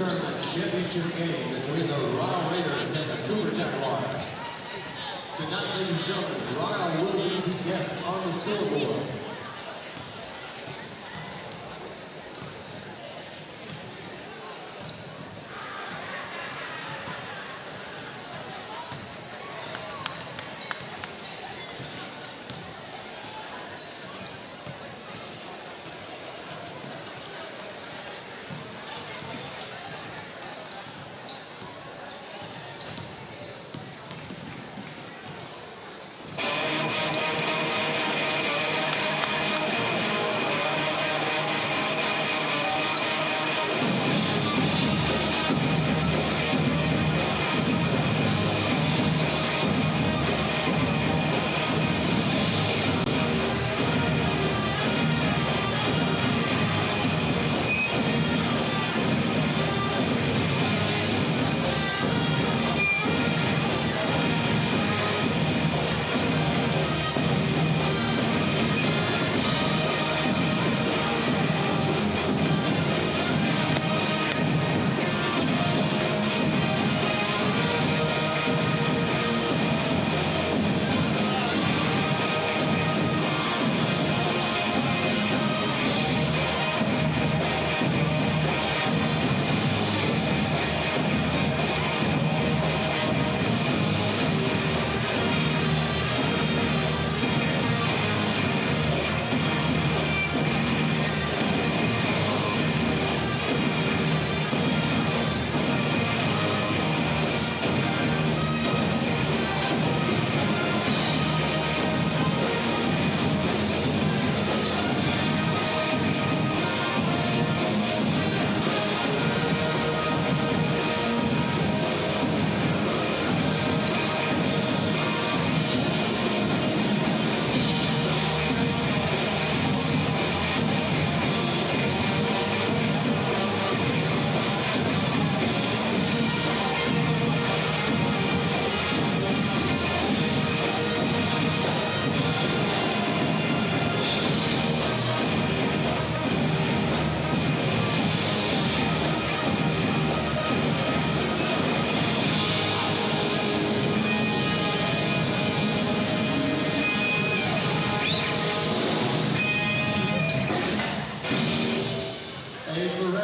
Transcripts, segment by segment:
tournament championship game between the Ryle Raiders and the Cooper Jaguars. Tonight, ladies and gentlemen, Ryle will be the guest on the scoreboard.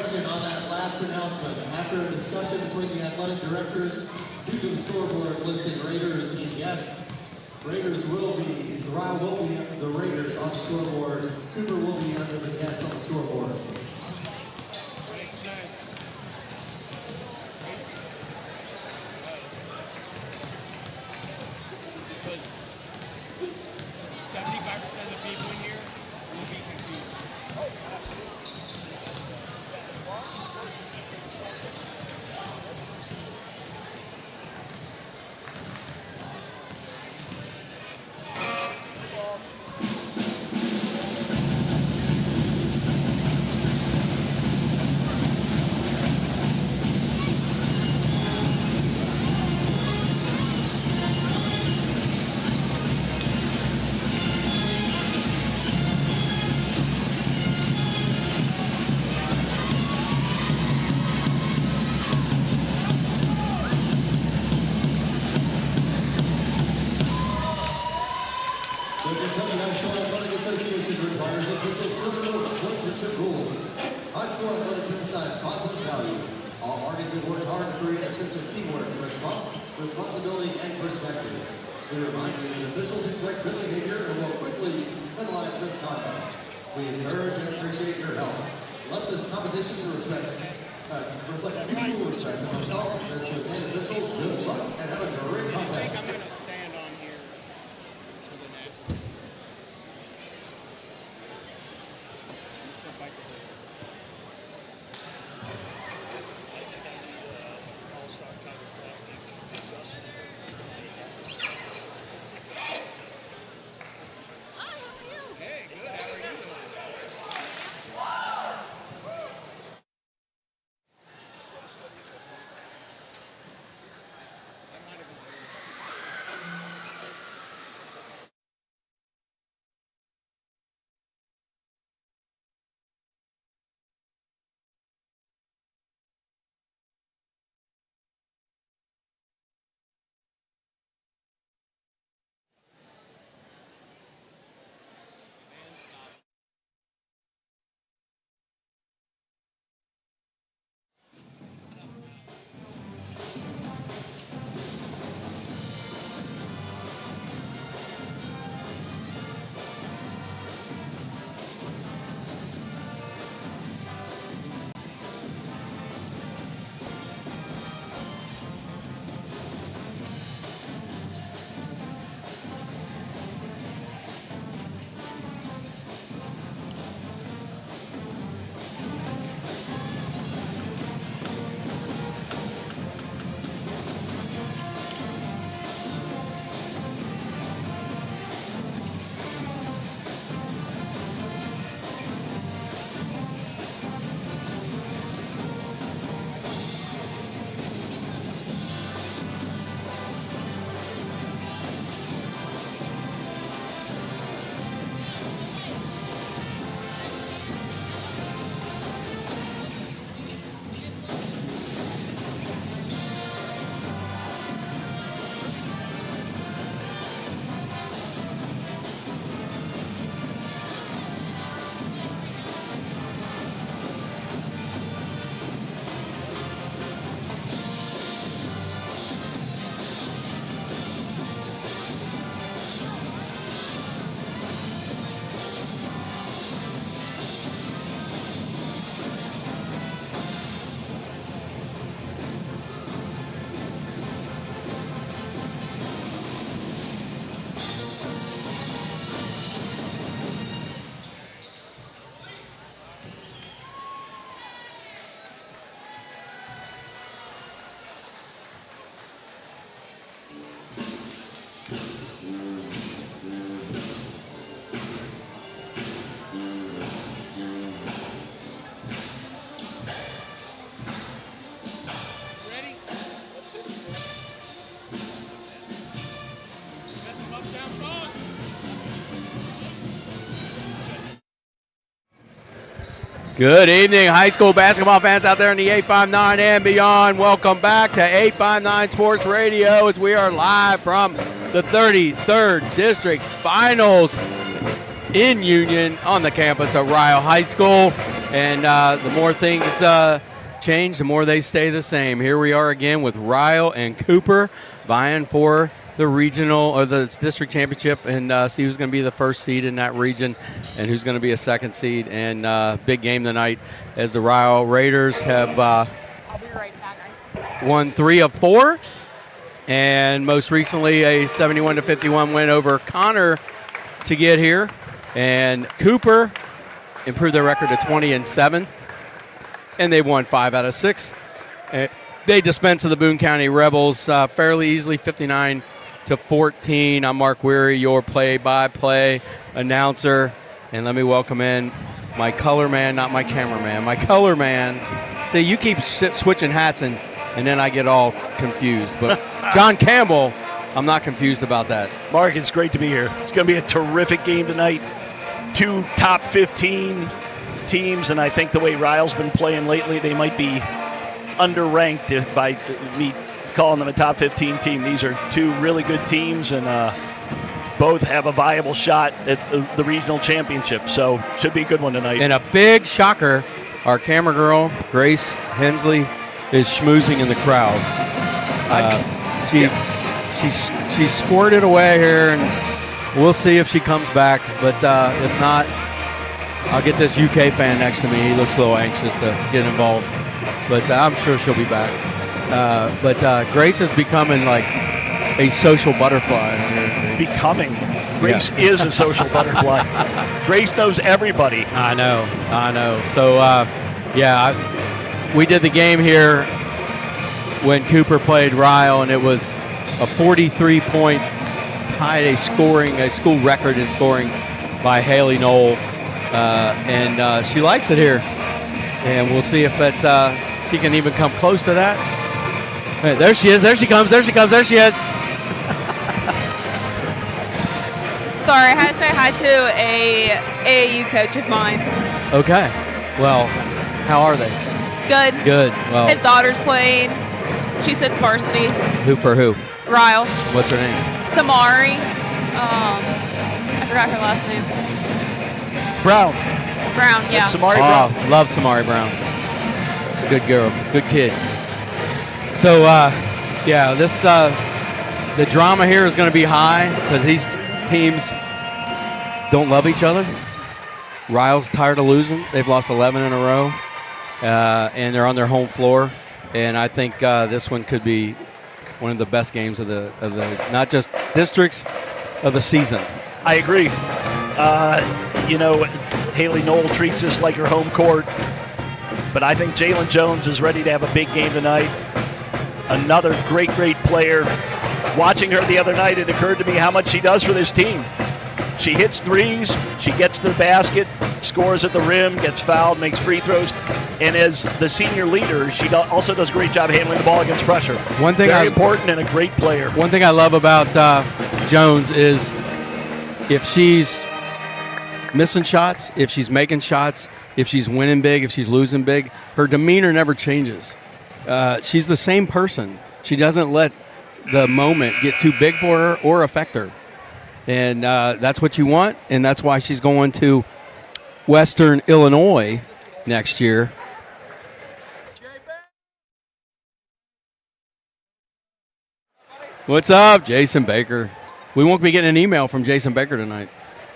On that last announcement, after a discussion between the athletic directors, due to the scoreboard listing Raiders and yes, Ryle will be the Raiders on the scoreboard, Cooper will be under the guests on the scoreboard. Makes sense. Because 75% of the people in here will be confused. Oh, absolutely. As long as the person keeps the score, Requires officials to promote sportsmanship rules. High school athletics emphasize positive values. All parties have worked hard to create a sense of teamwork, responsibility, and perspective. We remind you that officials expect good behavior and will quickly penalize misconduct. We encourage and appreciate your help. Let this competition reflect mutual respect amongst all participants and officials. Good luck and have a great contest. Good evening, high school basketball fans out there in the 859 and beyond. Welcome back to 859 Sports Radio as we are live from the 33rd District Finals in Union on the campus of Ryle High School. And the more things change, the more they stay the same. Here we are again with Ryle and Cooper vying for the regional or the district championship and see who's going to be the first seed in that region and who's going to be a second seed. And big game tonight as the Ryle Raiders have I'll be right back, guys. won 3 of 4, and most recently a 71-51 win over Connor to get here. And Cooper improved their record to 20-7, and they've won 5 out of 6. They dispensed of the Boone County Rebels fairly easily, 59-14. I'm Mark Weary, your play-by-play announcer, and let me welcome in my color man, not my cameraman, my color man. See, you keep switching hats, and then I get all confused. But John Campbell, I'm not confused about that. Mark, it's great to be here. It's going to be a terrific game tonight. 2 top 15 teams, and I think the way Ryle's been playing lately, they might be underranked by me calling them a top 15 team. These are 2 really good teams, and both have a viable shot at the regional championship. So should be a good one tonight. And a big shocker, our camera girl, Grace Hensley, is schmoozing in the crowd. She squirted away here, and we'll see if she comes back. But if not, I'll get this UK fan next to me. He looks a little anxious to get involved. But I'm sure she'll be back. But Grace is becoming like a social butterfly. Becoming. Grace is a social butterfly. Grace knows everybody. I know. So, we did the game here when Cooper played Ryle, and it was a 43 points, tied a school record in scoring by Haley Knoll. And she likes it here. And we'll see if she can even come close to that. Hey, there she is. There she comes. There she is. Sorry, I had to say hi to a AAU coach of mine. Okay. Well, how are they? Good. Well, His daughter's playing. She sits varsity. who for who? Ryle. What's her name? Samari. I forgot her last name. Brown. Brown, yeah. That's Samari Brown. Oh, love Samari Brown. She's a good girl, good kid. So, the drama here is going to be high because these teams don't love each other. Ryle's tired of losing. They've lost 11 in a row, and they're on their home floor. And I think this one could be one of the best games of the not just districts, of the season. I agree. Haley Knoll treats this like her home court, but I think Jalen Jones is ready to have a big game tonight. Another great player. Watching her the other night, it occurred to me how much she does for this team. She hits threes, she gets to the basket, scores at the rim, gets fouled, makes free throws, and as the senior leader, she also does a great job handling the ball against pressure. One thing Very important and a great player. One thing I love about Jones is if she's missing shots, if she's making shots, if she's winning big, if she's losing big, her demeanor never changes. She's the same person. She doesn't let the moment get too big for her or affect her. And that's what you want, and that's why she's going to Western Illinois next year. What's up, Jason Baker? We won't be getting an email from Jason Baker tonight.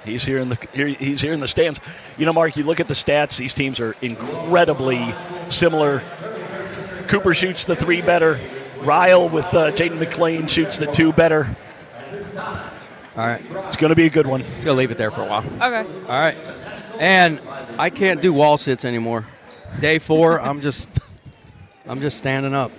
He's here in the stands. You know, Mark, you look at the stats, these teams are incredibly similar. Cooper shoots the 3 better. Ryle with Jaden McLean shoots the 2 better. All right. It's going to be a good one. Just going to leave it there for a while. Okay. All right. And I can't do wall sits anymore. Day 4, I'm just standing up.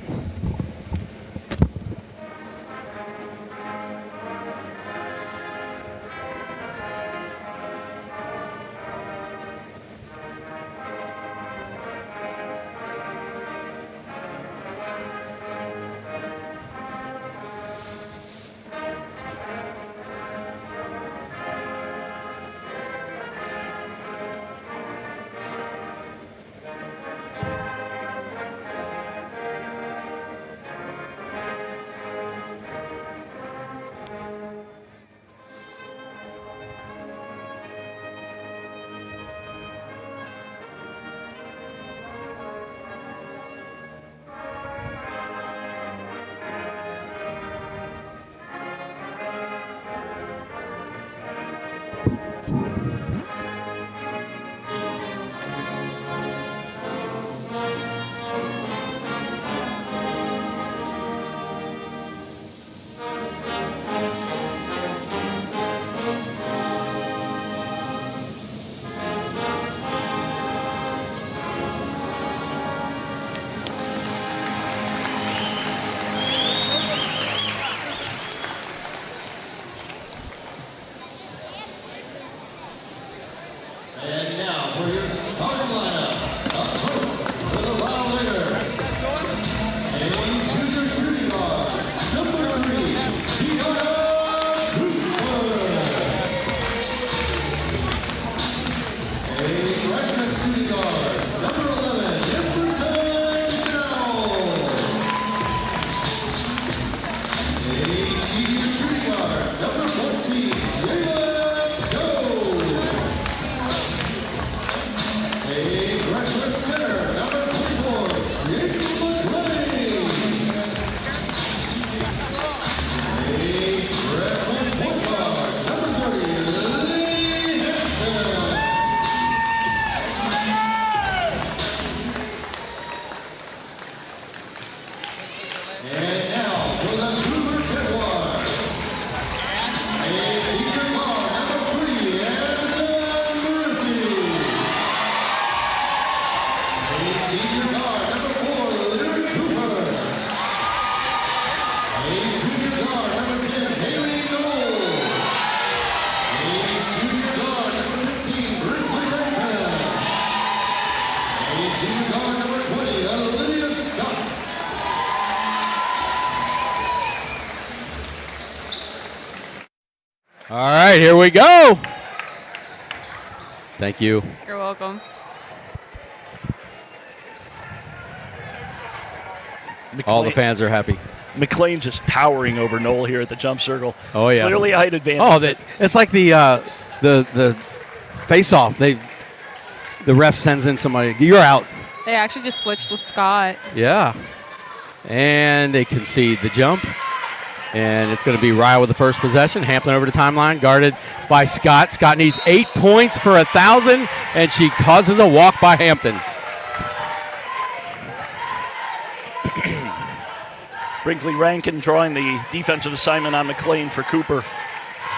And now for your starting lineups. Up first for the Ryle Raiders. A junior shooting guard, number 3, Gianna Cooper. A freshman shooting guard, number 11, Jefferson Dowell. A senior shooting guard, number 14, Jalen Jones. A freshman center, number 24, Jake McClellan. A freshman point guard, number 30, Lily Hampton. And now for the Cooper Jaguars. A senior guard, number 3, Addison Morrissey. A senior guard, number 4, Lyric Cooper. A junior guard, number 10, Haley Knoll. A junior guard, number 15, Brinkley Rankin. A junior guard, number 20, Olivia Scott. All right, here we go. Thank you. You're welcome. All the fans are happy. McLean just towering over Knoll here at the jump circle. Oh, yeah. Clearly a height advantage. Oh, it's like the face-off. The ref sends in somebody. You're out. They actually just switched with Scott. Yeah. And they concede the jump. And it's going to be Ryle with the first possession. Hampton over the timeline, guarded by Scott. Scott needs 8 points for 1,000, and she causes a walk by Hampton. Brinkley Rankin drawing the defensive assignment on McLean for Cooper.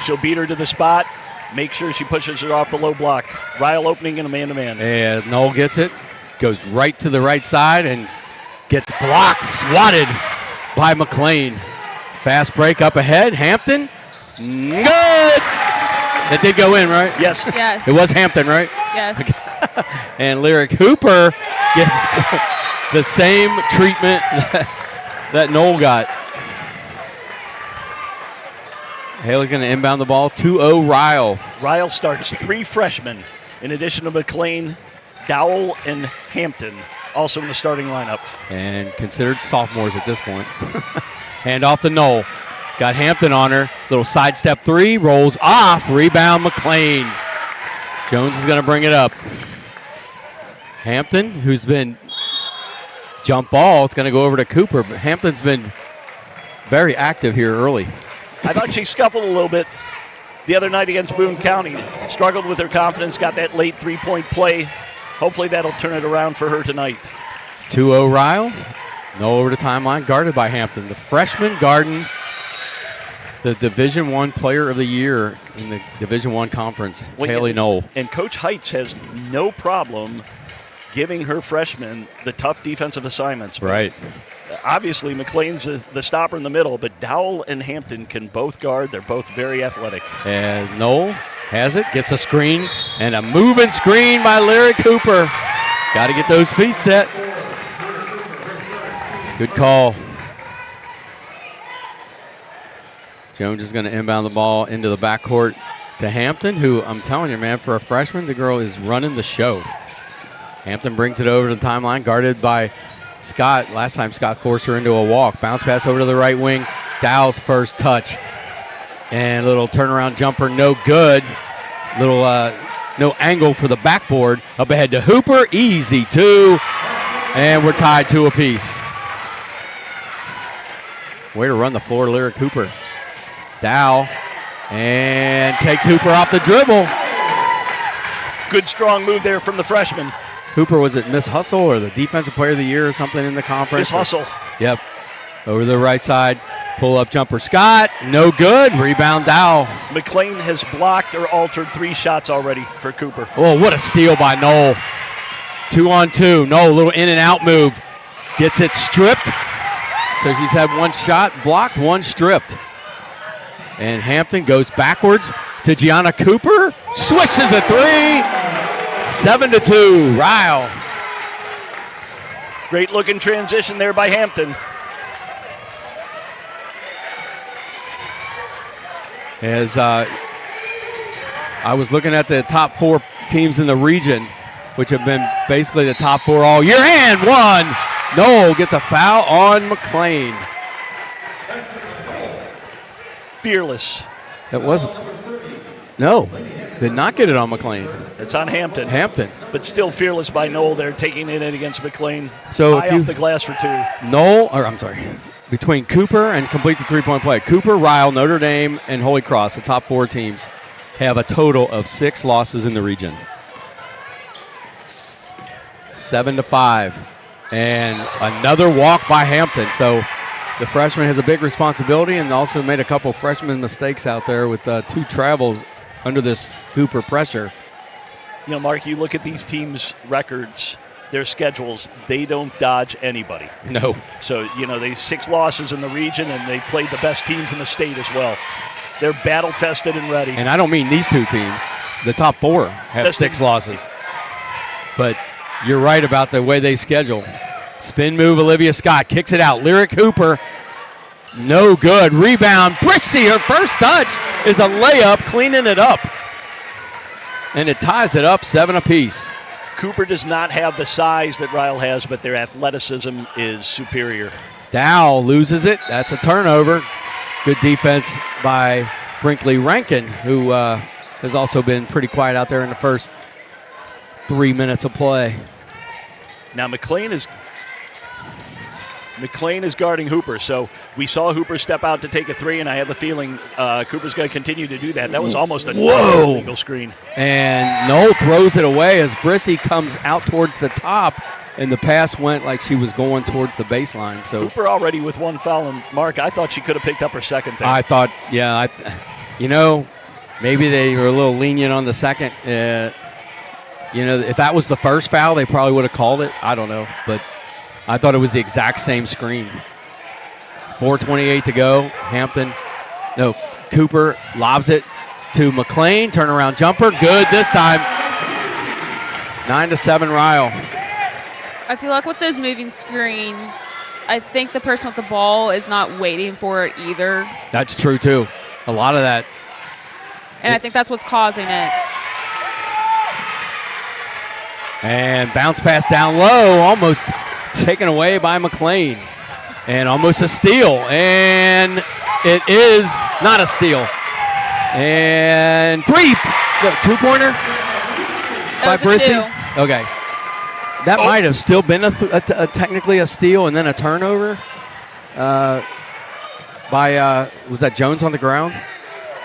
She'll beat her to the spot, make sure she pushes her off the low block. Ryle opening in a man-to-man. And Knoll gets it, goes right to the right side, and gets blocked, swatted by McLean. Fast break up ahead. Hampton. Good. It did go in, right? Yes. Yes. It was Hampton, right? Yes. And Lyric Hooper gets the same treatment that Knoll got. Haley's going to inbound the ball. 2-0 Ryle. Ryle starts 3 freshmen in addition to McLean, Dowell, and Hampton also in the starting lineup. And considered sophomores at this point. Hand off to Knoll. Got Hampton on her. Little sidestep 3. Rolls off. Rebound McLean. Jones is going to bring it up. Hampton, who's been jump ball. It's going to go over to Cooper. But Hampton's been very active here early. I thought she scuffled a little bit the other night against Boone County. Struggled with her confidence. Got that late 3-point play. Hopefully that'll turn it around for her tonight. 2-0 Ryle. Knoll over the timeline, guarded by Hampton. The freshman guarding the Division I Player of the Year in the Division I Conference, Haley Knoll. And Coach Heitz has no problem giving her freshmen the tough defensive assignments. Right. Obviously, McLean's the stopper in the middle, but Dowell and Hampton can both guard. They're both very athletic. As Knoll has it, gets a screen, and a moving screen by Lyric Cooper. Got to get those feet set. Good call. Jones is going to inbound the ball into the backcourt to Hampton, who I'm telling you, man, for a freshman, the girl is running the show. Hampton brings it over to the timeline, guarded by Scott. Last time Scott forced her into a walk. Bounce pass over to the right wing. Dowell's first touch. And a little turnaround jumper, no good. Little no angle for the backboard. Up ahead to Hooper, easy 2. And we're tied 2 apiece. Way to run the floor, Lyric Hooper. Dowell, and takes Hooper off the dribble. Good strong move there from the freshman. Cooper, was it Miss Hustle or the Defensive Player of the Year or something in the conference? Miss Hustle. Yep. Over the right side. Pull up jumper. Scott, no good. Rebound Dow. McLean has blocked or altered 3 shots already for Cooper. Oh, what a steal by Knoll. 2-on-2. Knoll, a little in and out move. Gets it stripped. So she's had 1 shot blocked, 1 stripped. And Hampton goes backwards to Gianna Cooper. Swishes a 3. 7-2. Ryle. Great looking transition there by Hampton. As I was looking at the top 4 teams in the region, which have been basically the top 4 all year, and 1. Knoll gets a foul on McLean. Fearless. That wasn't. No, did not get it on McLean. It's on Hampton. Hampton. But still fearless by Knoll there, taking it in against McLean. So high off the glass for 2. Knoll, or I'm sorry, between Cooper and completes the 3-point play. Cooper, Ryle, Notre Dame, and Holy Cross, the top 4 teams, have a total of 6 losses in the region. 7-5. And another walk by Hampton. So the freshman has a big responsibility and also made a couple freshman mistakes out there with 2 travels under this Cooper pressure. You know, Mark, you look at these teams' records, their schedules, they don't dodge anybody. No. So, you know, they 6 losses in the region, and they played the best teams in the state as well. They're battle-tested and ready. And I don't mean these 2 teams. The top 4 have 6 losses. But you're right about the way they schedule. Spin move, Olivia Scott kicks it out. Lyric Hooper, no good. Rebound, Brissy, her first touch is a layup, cleaning it up. And it ties it up 7 apiece. Cooper does not have the size that Ryle has, but their athleticism is superior. Dow loses it. That's a turnover. Good defense by Brinkley Rankin, who has also been pretty quiet out there in the first 3 minutes of play. Now McLean is guarding Hooper, so we saw Hooper step out to take a 3, and I have a feeling Cooper's going to continue to do that. That was almost a illegal screen. And Knoll throws it away as Brissy comes out towards the top, and the pass went like she was going towards the baseline. So Hooper already with 1 foul, and Mark, I thought she could have picked up her second there. I thought, yeah, maybe they were a little lenient on the second. If that was the first foul, they probably would have called it. I don't know, but I thought it was the exact same screen. 4:28 to go. Cooper lobs it to McLean. Turnaround jumper. Good this time. 9-7 Ryle. I feel like with those moving screens, I think the person with the ball is not waiting for it either. That's true, too. A lot of that. And I think that's what's causing it. And bounce pass down low, almost taken away by McLean. And almost a steal. And it is not a steal. And 2-pointer by Brissy. Okay. That might have still been technically a steal and then a turnover by, was that Jones on the ground?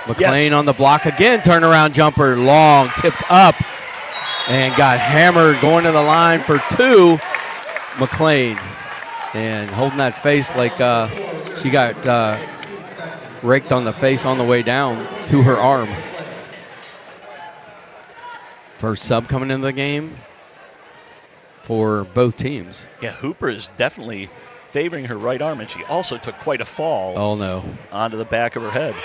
McLean on the block again. Turnaround jumper, long, tipped up. And got hammered going to the line for 2. McLean. And holding that face like she got raked on the face on the way down to her arm. First sub coming into the game for both teams. Yeah, Hooper is definitely favoring her right arm, and she also took quite a fall. Oh, no. Onto the back of her head.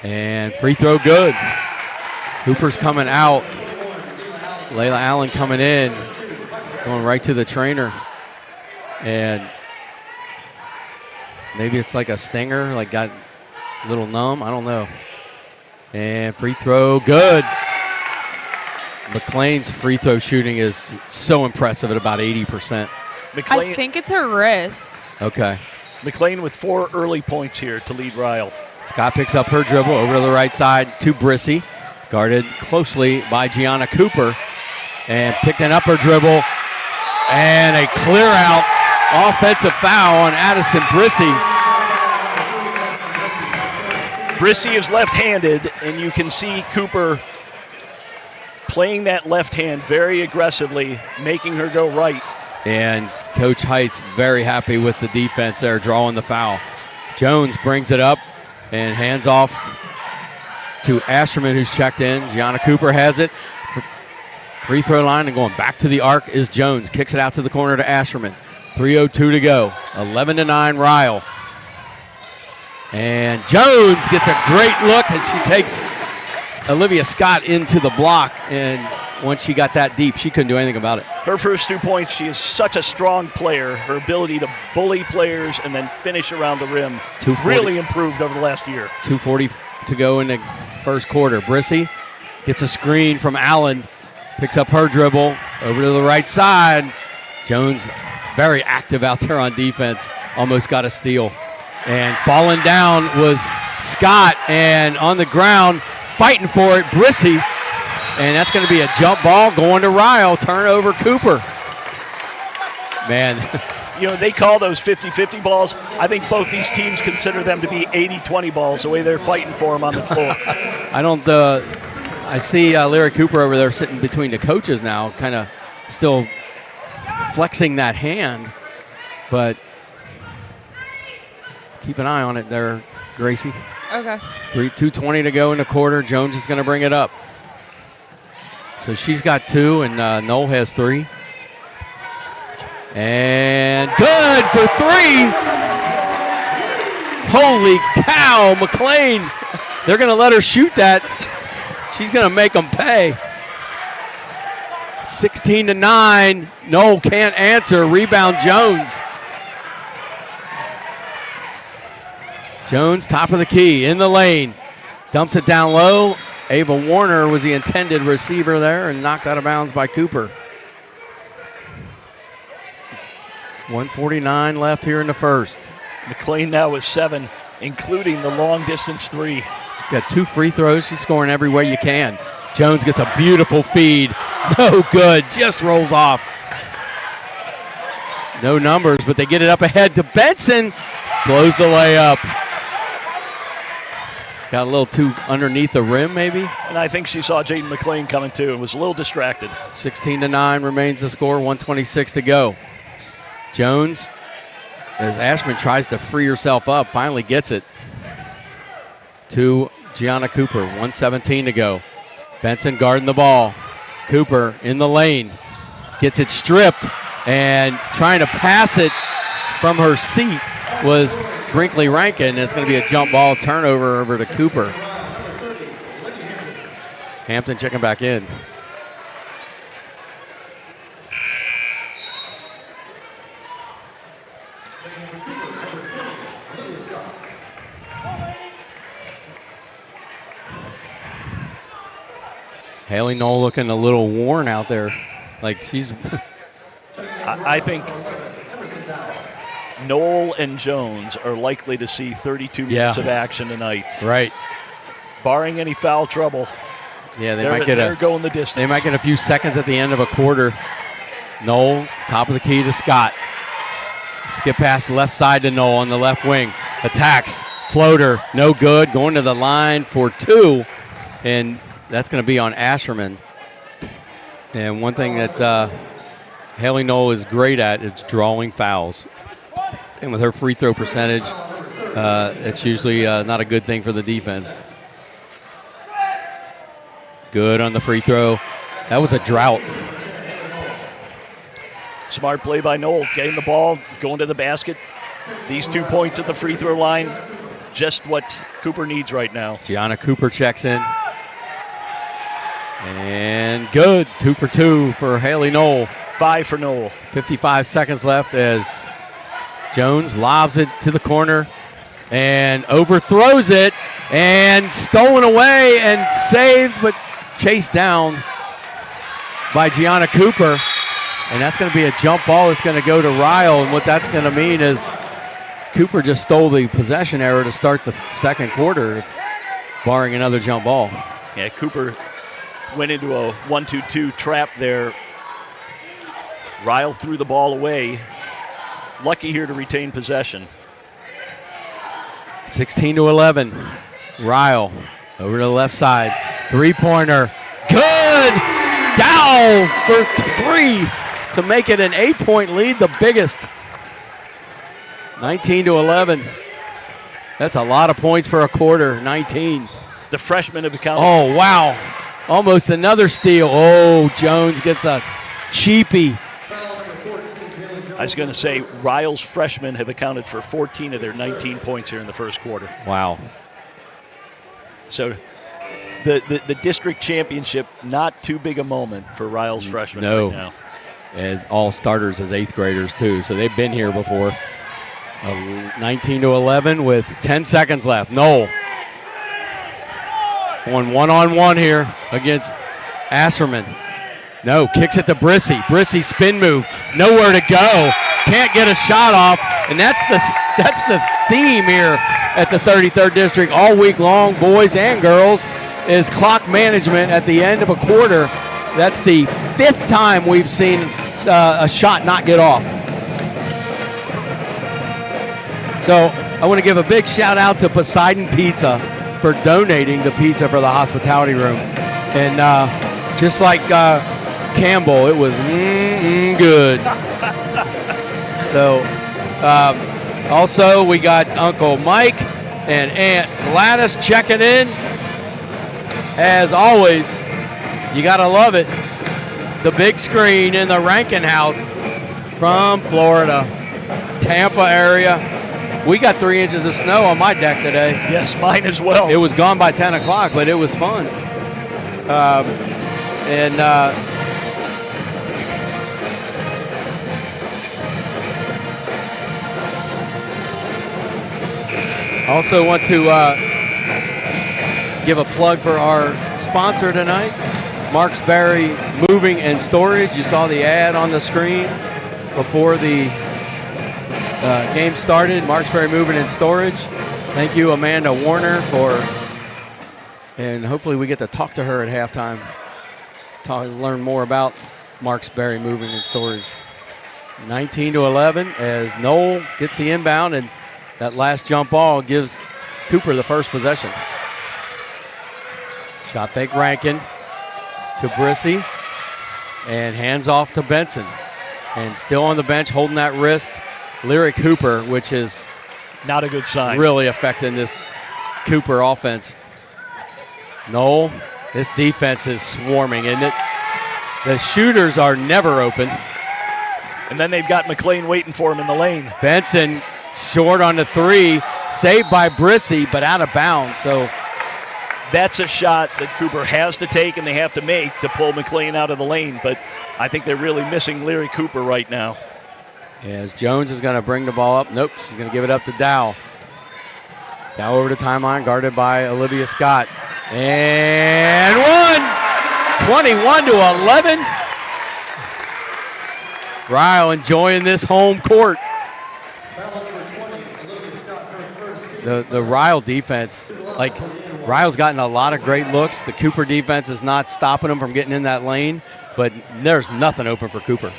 And free throw good. Hooper's coming out. Layla Allen coming in. It's going right to the trainer. And maybe it's like a stinger, like got a little numb. I don't know. And free throw, good. McLean's free throw shooting is so impressive at about 80%. I think it's her wrist. Okay. McLean with 4 early points here to lead Ryle. Scott picks up her dribble over to the right side to Brissy. Guarded closely by Gianna Cooper. And picking up her dribble. And a clear out offensive foul on Addison Brissy. Brissy is left-handed, and you can see Cooper playing that left hand very aggressively, making her go right. And Coach Heitz very happy with the defense there, drawing the foul. Jones brings it up and hands off to Asherman, who's checked in. Gianna Cooper has it. Free throw line and going back to the arc is Jones. Kicks it out to the corner to Asherman. 3:02 to go. 11-9 Ryle. And Jones gets a great look as she takes Olivia Scott into the block. And once she got that deep, she couldn't do anything about it. Her first 2 points, she is such a strong player. Her ability to bully players and then finish around the rim really improved over the last year. 2:40 to go in the first quarter. Brissy gets a screen from Allen. Picks up her dribble over to the right side. Jones very active out there on defense. Almost got a steal. And falling down was Scott, and on the ground fighting for it, Brissy. And that's going to be a jump ball going to Ryle. Turnover Cooper. Man. You know, they call those 50-50 balls. I think both these teams consider them to be 80-20 balls, the way they're fighting for them on the floor. I see Larry Cooper over there sitting between the coaches now, kind of still flexing that hand. But keep an eye on it there, Gracie. Okay. 2:20 to go in the quarter. Jones is going to bring it up. So she's got 2, and Knoll has 3. And good for 3. Holy cow, McLean. They're going to let her shoot that. She's going to make them pay. 16-9. Knoll can't answer. Rebound Jones. Jones, top of the key, in the lane. Dumps it down low. Ava Warner was the intended receiver there and knocked out of bounds by Cooper. 1:49 left here in the first. McLean now with 7, including the long distance 3. She's got 2 free throws. She's scoring every way you can. Jones gets a beautiful feed. No good. Just rolls off. No numbers, but they get it up ahead to Benson. Blows the layup. Got a little too underneath the rim, maybe. And I think she saw Jaden McLean coming too and was a little distracted. 16-9 remains the score. 1:26 to go. Jones, as Ashman tries to free herself up, finally gets it to Gianna Cooper. 1:17 to go. Benson guarding the ball. Cooper in the lane. Gets it stripped, and trying to pass it from her seat was Brinkley Rankin. It's going to be a jump ball turnover over to Cooper. Hampton checking back in. Haley Knoll looking a little worn out there. Like she's... I think Knoll and Jones are likely to see 32 minutes of action tonight. Right. Barring any foul trouble. Yeah, they're going the distance. They might get a few seconds at the end of a quarter. Knoll, top of the key to Scott. Skip past left side to Knoll on the left wing. Attacks, floater, no good. Going to the line for 2. And that's going to be on Asherman. And one thing that Haley Knoll is great at is drawing fouls. And with her free throw percentage, it's usually not a good thing for the defense. Good on the free throw. That was a drought. Smart play by Knoll, getting the ball, going to the basket. These 2 points at the free throw line, just what Cooper needs right now. Gianna Cooper checks in. And good, 2 for 2 for Haley Knoll. 5 for Knoll. 55 seconds left as Jones lobs it to the corner and overthrows it and stolen away and saved, but chased down by Gianna Cooper. And that's going to be a jump ball that's going to go to Ryle. And what that's going to mean is Cooper just stole the possession error to start the second quarter, barring another jump ball. Yeah, Cooper went into a 1-2-2 trap there. Ryle threw the ball away. Lucky here to retain possession. 16-11. Ryle over to the left side. 3-pointer. Good! Dow for 3 to make it an 8-point lead, the biggest. 19-11. That's a lot of points for a quarter, 19. The freshman of the count. Oh, wow. Almost another steal. Oh, Jones gets a cheapie. I was going to say, Ryle's freshmen have accounted for 14 of their 19 points here in the first quarter. Wow. So the district championship, not too big a moment for Ryle's freshmen right now. As all starters as 8th graders, too. So they've been here before. 19-11 with 10 seconds left. Knoll going one-on-one here against Asherman. No, kicks it to Brissy. Brissy spin move, nowhere to go. Can't get a shot off, and that's the theme here at the 33rd District all week long, boys and girls, is clock management at the end of a quarter. That's the 5th time we've seen a shot not get off. So I want to give a big shout out to Poseidon Pizza for donating the pizza for the hospitality room. And just like Campbell, it was good. So also we got Uncle Mike and Aunt Gladys checking in. As always, you got to love it. The big screen in the Rankin House from Florida, Tampa area. We got 3 inches of snow on my deck today. Yes, mine as well. It was gone by 10 o'clock, but it was fun. Also want to give a plug for our sponsor tonight, Marksberry Moving and Storage. You saw the ad on the screen before the game started. Marksberry Moving and Storage. Thank you, Amanda Warner, and hopefully we get to talk to her at halftime, learn more about Marksberry Moving and Storage. 19-11 as Knoll gets the inbound, and that last jump ball gives Cooper the first possession. Shot fake Rankin to Brissy, and hands off to Benson. And still on the bench holding that wrist, Lyric Hooper, which is not a good sign. Really affecting this Cooper offense. Knoll, this defense is swarming, and the shooters are never open. And then they've got McLean waiting for him in the lane. Benson short on the 3, saved by Brissy, but out of bounds. So that's a shot that Cooper has to take and they have to make to pull McLean out of the lane. But I think they're really missing Lyric Cooper right now. As Jones is going to bring the ball up. Nope, she's going to give it up to Dow. Dow over the timeline, guarded by Olivia Scott. And one! 21-11. Ryle enjoying this home court. The Ryle defense, like Ryle's gotten a lot of great looks. The Cooper defense is not stopping them from getting in that lane, but there's nothing open for Cooper.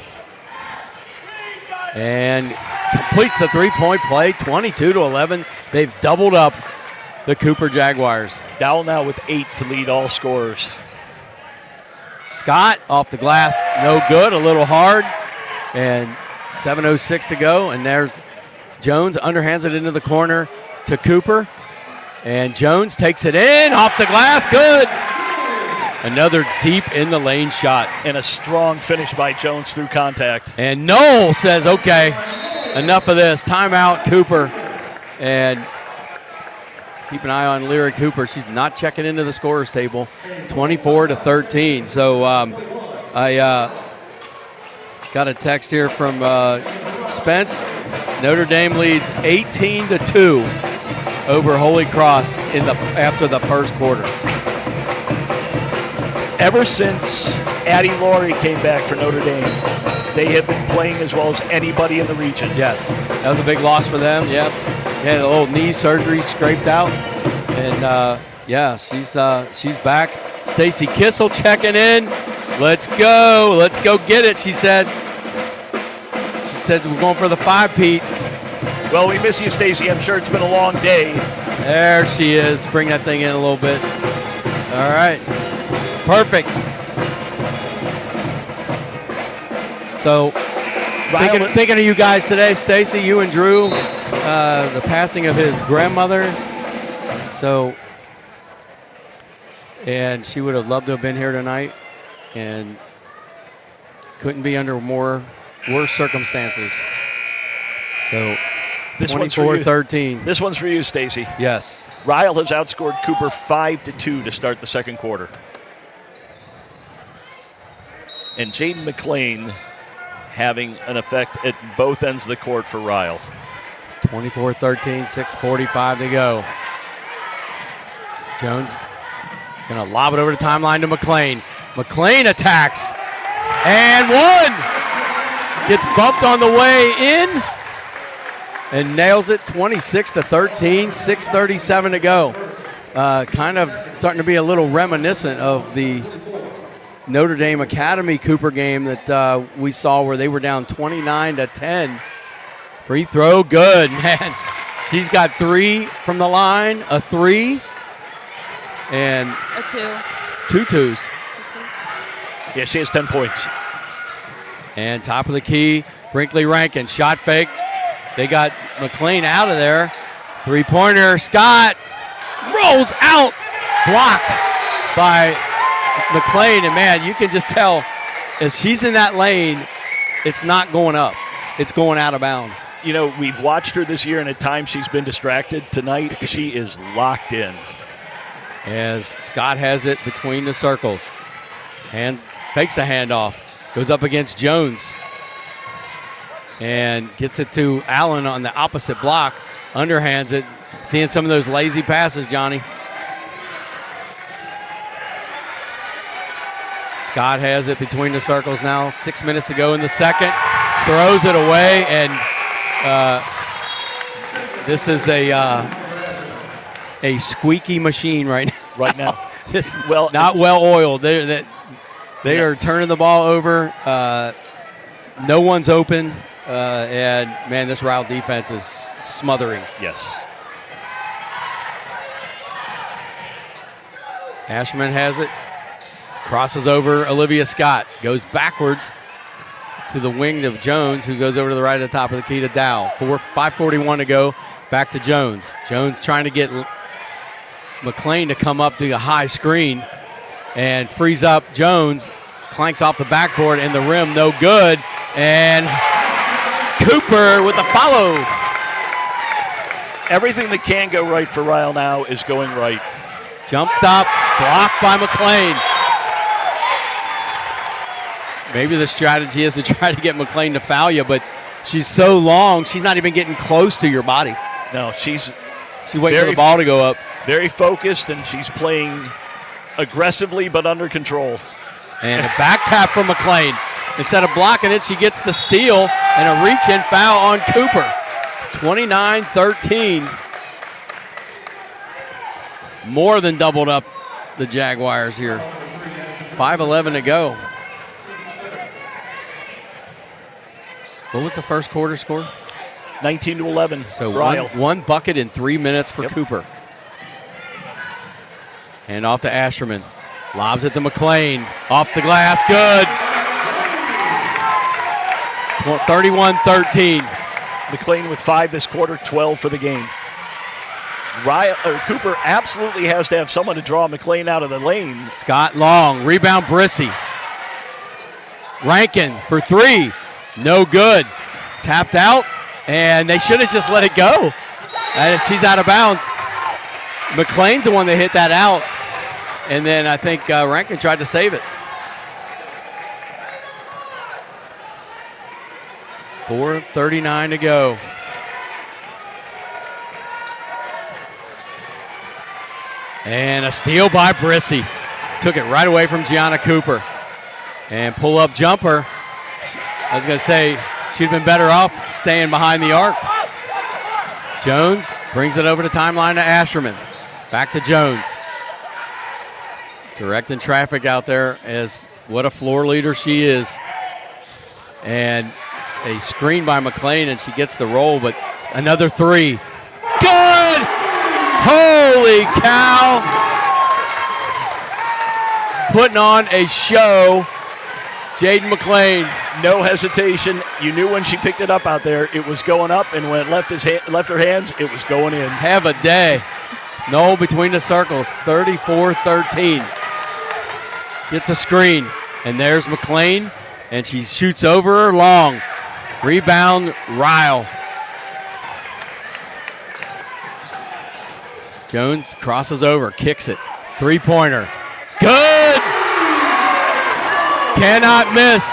And completes the three-point play, 22-11. They've doubled up the Cooper Jaguars. Dowell now with 8 to lead all scorers. Scott off the glass, no good, a little hard. And 7:06 to go, and there's Jones, underhands it into the corner to Cooper. And Jones takes it in, off the glass, good. Another deep in the lane shot. And a strong finish by Jones through contact. And Knoll says, okay, enough of this. Timeout, Cooper. And keep an eye on Lyric Cooper. She's not checking into the scorer's table. 24-13. So I got a text here from Spence. Notre Dame leads 18-2 over Holy Cross after the first quarter. Ever since Addie Laurie came back for Notre Dame, they have been playing as well as anybody in the region. Yes, that was a big loss for them. Yep, had a little knee surgery scraped out, and yeah, she's back. Stacy Kissel checking in. Let's go get it. She says we're going for the 5, Pete. Well, we miss you, Stacy. I'm sure it's been a long day. There she is. Bring that thing in a little bit. All right. Perfect. So Ryle, thinking of you guys today, Stacy, you and Drew, the passing of his grandmother. So, and she would have loved to have been here tonight, and couldn't be under worse circumstances. So, this one's for you. 24-13. This one's for you, Stacy. Yes. Ryle has outscored Cooper 5-2 to start the second quarter. And Jaden McLean having an effect at both ends of the court for Ryle. 24-13, 6:45 to go. Jones going to lob it over the timeline to McLean. McLean attacks, and one! Gets bumped on the way in and nails it, 26-13, 6:37 to go. Kind of starting to be a little reminiscent of the Notre Dame Academy Cooper game that we saw where they were down 29-10. Free throw, good, man. She's got 3 from the line, a 3, and A 2 2. 2s. Yeah, she has 10 points. And top of the key, Brinkley Rankin, shot fake. They got McLean out of there. 3-pointer, Scott rolls out, blocked by McLean. And man, you can just tell as she's in that lane, it's not going up. It's going out of bounds. You know, we've watched her this year, and at times she's been distracted. Tonight, she is locked in. As Scott has it between the circles. And fakes the handoff. Goes up against Jones. And gets it to Allen on the opposite block. Underhands it. Seeing some of those lazy passes, Johnny. Scott has it between the circles now. 6 minutes to go in the second. Throws it away, and this is a squeaky machine right now. Right now. This not well oiled. They are turning the ball over. No one's open, and man, this Ryle defense is smothering. Yes. Ashman has it. Crosses over Olivia Scott. Goes backwards to the wing of Jones, who goes over to the right at the top of the key to Dow. 5:41 to go. Back to Jones. Jones trying to get McLean to come up to a high screen and frees up Jones. Clanks off the backboard and the rim, no good. And Cooper with the follow. Everything that can go right for Ryle now is going right. Jump stop, blocked by McLean. Maybe the strategy is to try to get McLean to foul you, but she's so long, she's not even getting close to your body. No, she's waiting for the ball to go up. Very focused, and she's playing aggressively but under control. And a back tap from McLean. Instead of blocking it, she gets the steal and a reach-in foul on Cooper. 29-13. More than doubled up the Jaguars here. 5:11 to go. What was the first quarter score? 19-11. So Ryle. one bucket in 3 minutes for Cooper. And off to Asherman. Lobs it to McLean. Off the glass. Good. 31-13. McLean with 5 this quarter, 12 for the game. Cooper absolutely has to have someone to draw McLean out of the lane. Scott long. Rebound Brissy. Rankin for 3. No good. Tapped out, and they should have just let it go. And she's out of bounds. McLean's the one that hit that out, and then I think Rankin tried to save it. 4:39 to go. And a steal by Brissy. Took it right away from Gianna Cooper. And pull-up jumper. I was going to say, she'd been better off staying behind the arc. Jones brings it over the timeline to Asherman. Back to Jones. Directing traffic out there as what a floor leader she is. And a screen by McLean, and she gets the roll, but another 3. Good! Holy cow! Putting on a show. Jaden McLean. No hesitation. You knew when she picked it up out there, it was going up, and when it left her hands, it was going in. Have a day. No between the circles, 34-13. Gets a screen, and there's McLean, and she shoots over her long. Rebound, Ryle. Jones crosses over, kicks it. Three-pointer. Good! Cannot miss.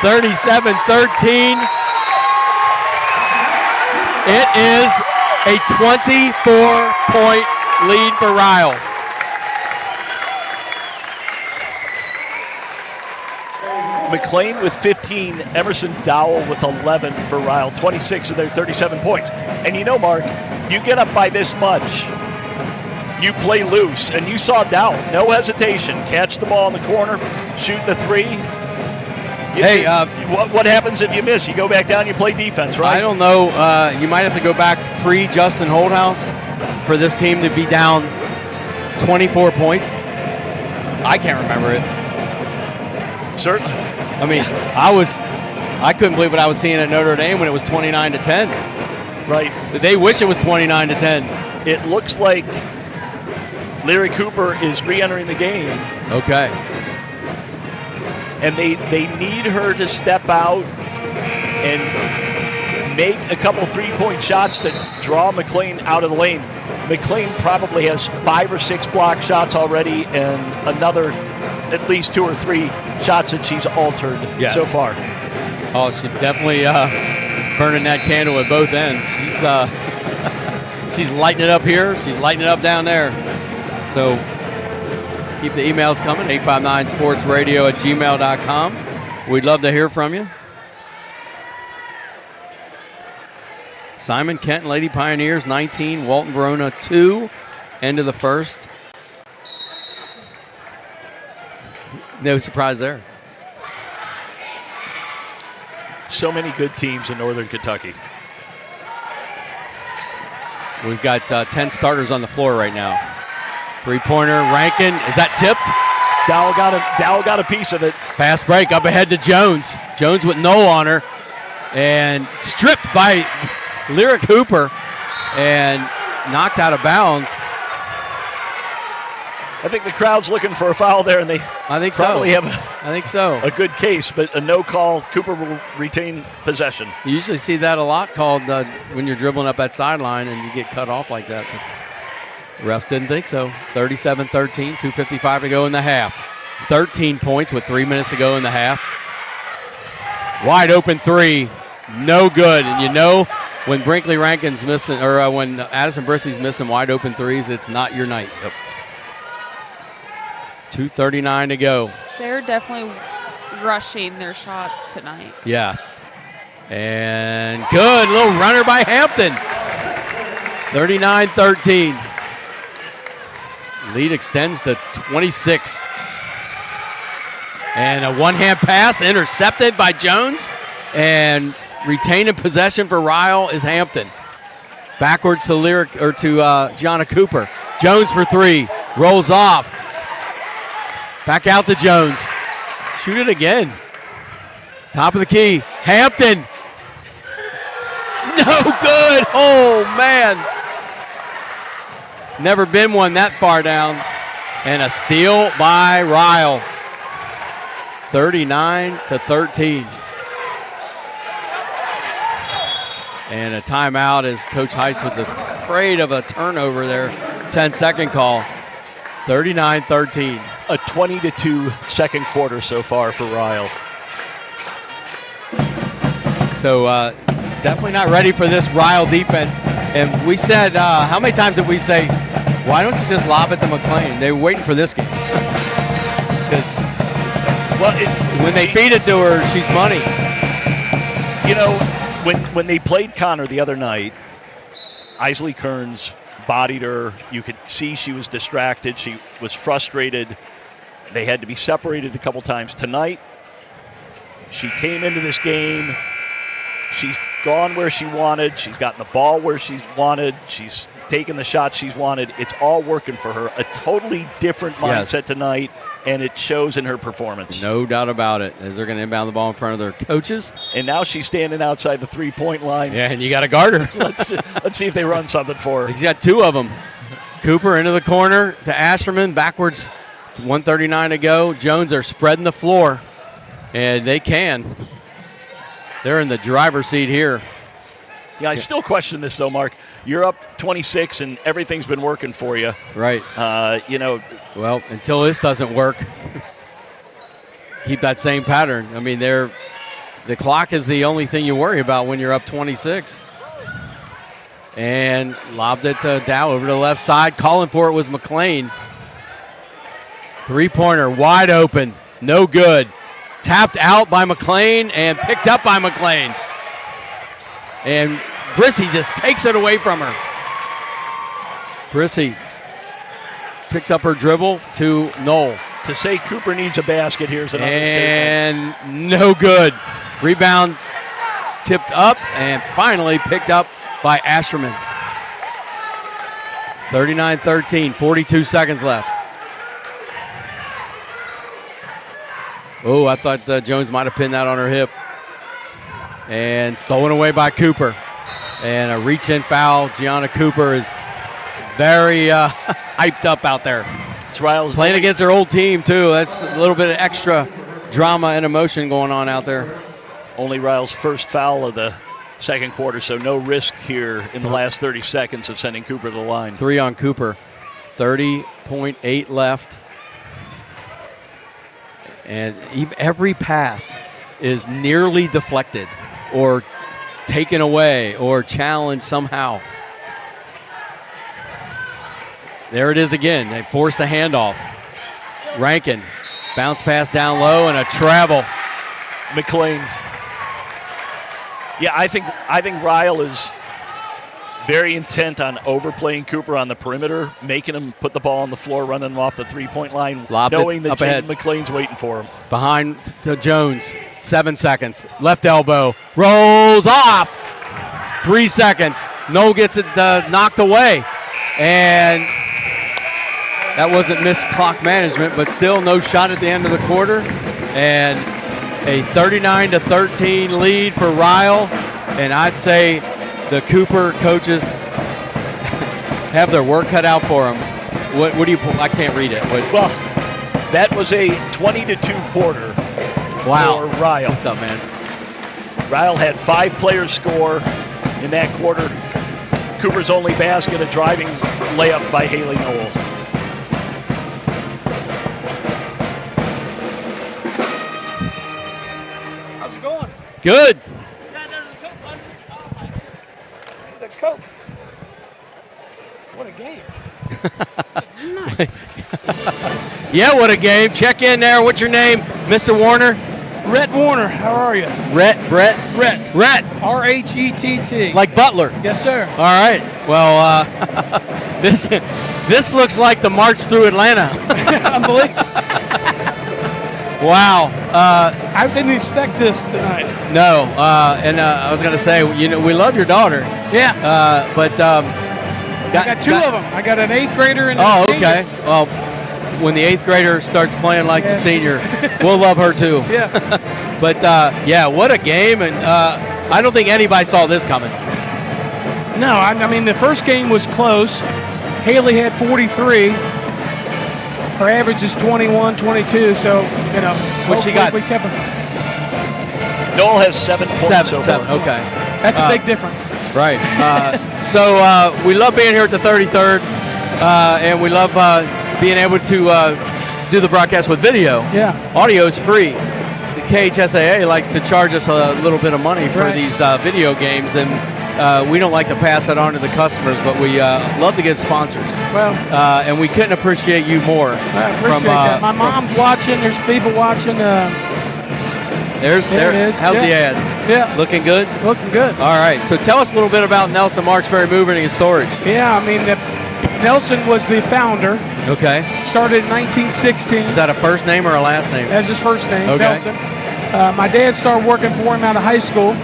37-13. It is a 24-point lead for Ryle. McLean with 15, Emerson Dowell with 11 for Ryle, 26 of their 37 points. And you know, Mark, you get up by this much, you play loose, and you saw Dowell, no hesitation, catch the ball in the corner, shoot the three. What happens if you miss? You go back down, you play defense, right? I don't know. You might have to go back pre-Justin Holdhouse for this team to be down 24 points. I can't remember it. Certainly. I mean, I couldn't believe what I was seeing at Notre Dame when it was 29-10. Right. They wish it was 29-10. It looks like Lyric Cooper is re-entering the game. Okay. And they need her to step out and make a couple three-point shots to draw McLean out of the lane. McLean probably has 5 or 6 block shots already and another at least 2 or 3 shots that she's altered so far. Oh, she's definitely burning that candle at both ends. She's lighting it up here. She's lighting it up down there. So keep the emails coming, 859sportsradio@gmail.com. We'd love to hear from you. Simon Kent and Lady Pioneers, 19. Walton Verona, 2. End of the first. No surprise there. So many good teams in Northern Kentucky. We've got 10 starters on the floor right now. Three-pointer, Rankin. Is that tipped? Dowell got a piece of it. Fast break up ahead to Jones. Jones with no on her. And stripped by Lyric Hooper and knocked out of bounds. I think the crowd's looking for a foul there, and they probably have a good case, but a no call. Cooper will retain possession. You usually see that a lot called when you're dribbling up that sideline and you get cut off like that. But the refs didn't think so. 37-13, 2:55 to go in the half. 13 points with 3 minutes to go in the half. Wide open three, no good. And you know when Brinkley Rankin's missing, or when Addison Brissey's missing wide open threes, it's not your night. Yep. 2:39 to go. They're definitely rushing their shots tonight. Yes. And good little runner by Hampton. 39-13. Lead extends to 26. And a one-hand pass intercepted by Jones. And retaining possession for Ryle is Hampton. Backwards to Gianna Cooper. Jones for three. Rolls off. Back out to Jones. Shoot it again. Top of the key. Hampton. No good. Oh, man. Never been one that far down. And a steal by Ryle. 39-13. And a timeout as Coach Heitz was afraid of a turnover there. 10-second call. 39-13. A 20-2 second quarter so far for Ryle. So definitely not ready for this Ryle defense. And we said, how many times did we say, why don't you just lob it to McLean? They were waiting for this game. When they feed it to her, she's money. You know, when they played Connor the other night, Isley Kearns bodied her. You could see she was distracted. She was frustrated. They had to be separated a couple times. Tonight, she came into this game. She's gone where she wanted. She's gotten the ball where she's wanted. She's taken the shots she's wanted. It's all working for her. A totally different mindset tonight, and it shows in her performance. No doubt about it, as they're going to inbound the ball in front of their coaches. And now she's standing outside the three-point line. Yeah, and you got to guard her. Let's see if they run something for her. He's got two of them. Cooper into the corner to Asherman, backwards to 1:39 to go. Jones are spreading the floor, and they can. They're in the driver's seat here. Yeah, I still question this, though, Mark. You're up 26, and everything's been working for you. Right. Well, until this doesn't work, keep that same pattern. I mean, the clock is the only thing you worry about when you're up 26. And lobbed it to Dow over to the left side. Calling for it was McLean. Three-pointer wide open. No good. Tapped out by McLean and picked up by McLean. And Brissy just takes it away from her. Brissy picks up her dribble to Knoll. To say Cooper needs a basket, here's another statement. And no good. Rebound tipped up and finally picked up by Asherman. 39-13, 42 seconds left. Oh, I thought Jones might have pinned that on her hip. And stolen away by Cooper. And a reach-in foul. Gianna Cooper is very hyped up out there. It's Ryle's playing against her old team, too. That's a little bit of extra drama and emotion going on out there. Only Ryle's first foul of the second quarter, so no risk here in the last 30 seconds of sending Cooper to the line. 3 on Cooper. 30.8 left. And every pass is nearly deflected or taken away or challenged somehow. There it is again. They forced the handoff. Rankin, bounce pass down low and a travel. McLean. Yeah, I think Ryle is very intent on overplaying Cooper on the perimeter, making him put the ball on the floor, running him off the three-point line, knowing that Jaden McLean's waiting for him. Behind to Jones, 7 seconds. Left elbow, rolls off. 3 seconds. Knoll gets it knocked away. And that wasn't missed clock management, but still no shot at the end of the quarter. And a 39-13 lead for Ryle. And I'd say the Cooper coaches have their work cut out for them. What do you pull? I can't read it. Well, that was a 20-2 quarter for Ryle. What's up, man? Ryle had 5 players score in that quarter. Cooper's only basket, a driving layup by Haley Knoll. How's it going? Good. The Coke. What a game. Yeah, what a game. Check in there. What's your name, Mr. Warner? Rhett Warner, how are you? Rhett. Rhett. R-H-E-T-T. Like Butler. Yes, sir. All right. Well, this looks like the march through Atlanta. Unbelievable. Wow. I didn't expect this tonight. No. And I was going to say, we love your daughter. Yeah. But I got two of them. I got an 8th grader and a senior. Okay. Well, when the 8th grader starts playing like the senior, we'll love her too. Yeah. But, what a game. And I don't think anybody saw this coming. No, I mean, the first game was close. Haley had 43. Her average is 21, 22, so, What she got? We kept her. Knoll has 7 points. Seven. Okay. That's a big difference. Right. So we love being here at the 33rd, and we love being able to do the broadcast with video. Yeah. Audio is free. The KHSAA likes to charge us a little bit of money for these video games, and we don't like to pass that on to the customers, but we love to get sponsors. Well, and we couldn't appreciate you more. I appreciate that. My mom's watching. There's people watching. There it is. How's the ad? Yeah. Looking good? Looking good. All right. So tell us a little bit about Nelson Marksberry Moving and Storage. Yeah, I mean, Nelson was the founder. Okay. Started in 1916. Is that a first name or a last name? That's his first name, okay. Nelson. My dad started working for him out of high school.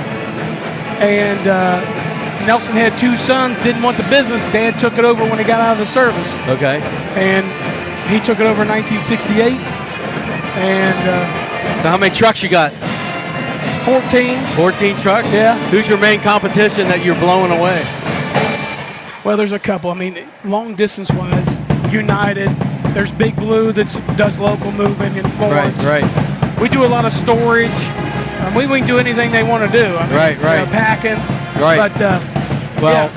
and Nelson had 2 sons, didn't want the business. Dad took it over when he got out of the service. Okay. And he took it over in 1968. And so how many trucks you got? 14. 14 trucks? Yeah. Who's your main competition that you're blowing away? Well, there's a couple. I mean, long distance wise, United. There's Big Blue that does local moving in Florence. Right. We do a lot of storage. We can do anything they want to do. I mean, Right. You know, packing. Right. But Well,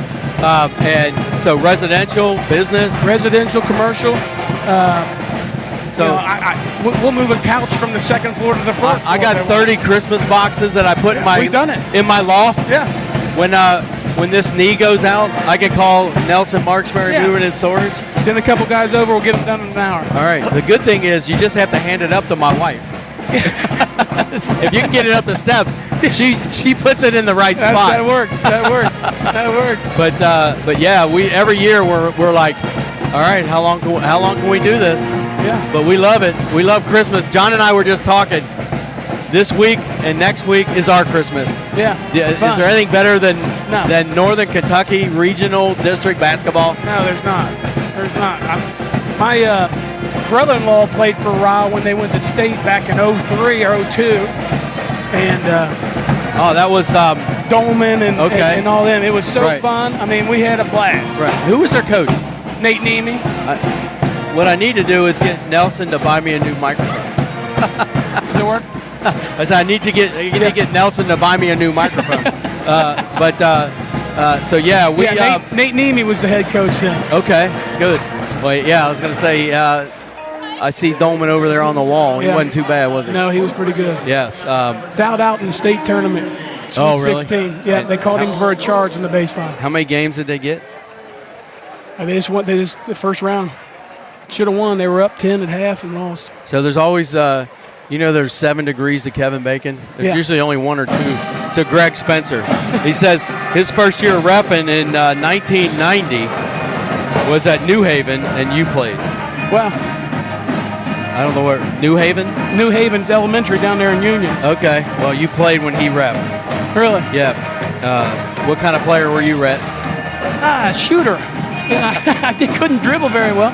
and so residential, business. Residential, commercial. So you know, we'll move a couch from the second floor to the first floor. I got 30 Christmas boxes that I put we've done it. in my loft. Yeah. When this knee goes out, I can call Nelson Marksberry moving and storage. Send a couple guys over. We'll get them done in an hour. All right. The good thing is you just have to hand it up to my wife. If you can get it up the steps, she puts it in the right spot. That works. That works. That works. But yeah, we every year we're like, all right, how long can we do this? Yeah. But we love it. We love Christmas. John and I were just talking. This week and next week is our Christmas. Yeah. Is there anything better than No. Northern Kentucky regional district basketball? No, there's not. There's not. My brother-in-law played for Ryle when they went to state back in 03 or 02. And that was Dolman and all them. It was so Right. fun. I mean, we had a blast. right. Who was their coach? Nate Nemi. What I need to do is get Nelson to buy me a new microphone. Does it work? I said I need to get Nelson to buy me a new microphone. So yeah, we. Nate Nemi was the head coach then. Okay, good. Well, yeah, I was gonna say I see Dolman over there on the wall. He Yeah. wasn't too bad, was he? No, he was pretty good. Yes. Fouled out in the state tournament. Sweet Oh, really? 16. Yeah, they called him for a charge in the baseline. How many games did they get? They just went. They just the first round. Should have won. They were up 10 at half and lost. So there's always, there's 7 degrees to Kevin Bacon. There's Yeah. usually only 1 or 2 to Greg Spencer. He says his first year reffing in 1990 was at New Haven, and you played. Well, I don't know where. New Haven? New Haven's elementary down there in Union. Okay. Well, you played when he reffed. Really? Yeah. What kind of player were you, Rhett? Shooter. I couldn't dribble very well.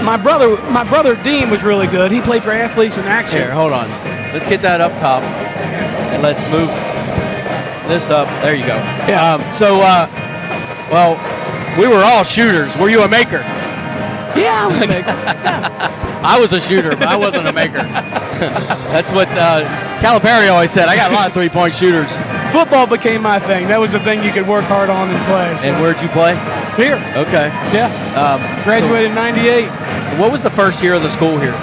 My brother Dean was really good. He played for Athletes in Action. Here, hold on. Let's get that up top, and let's move this up. There you go. Yeah. Well, we were all shooters. Were you a maker? Yeah, I was a maker. Yeah. I was a shooter, but I wasn't a maker. That's what Calipari always said. I got a lot of three-point shooters. Football became my thing. That was the thing you could work hard on and play. So. And where'd you play? Here. Okay. Yeah. Graduated in 98. What was the first year of the school here?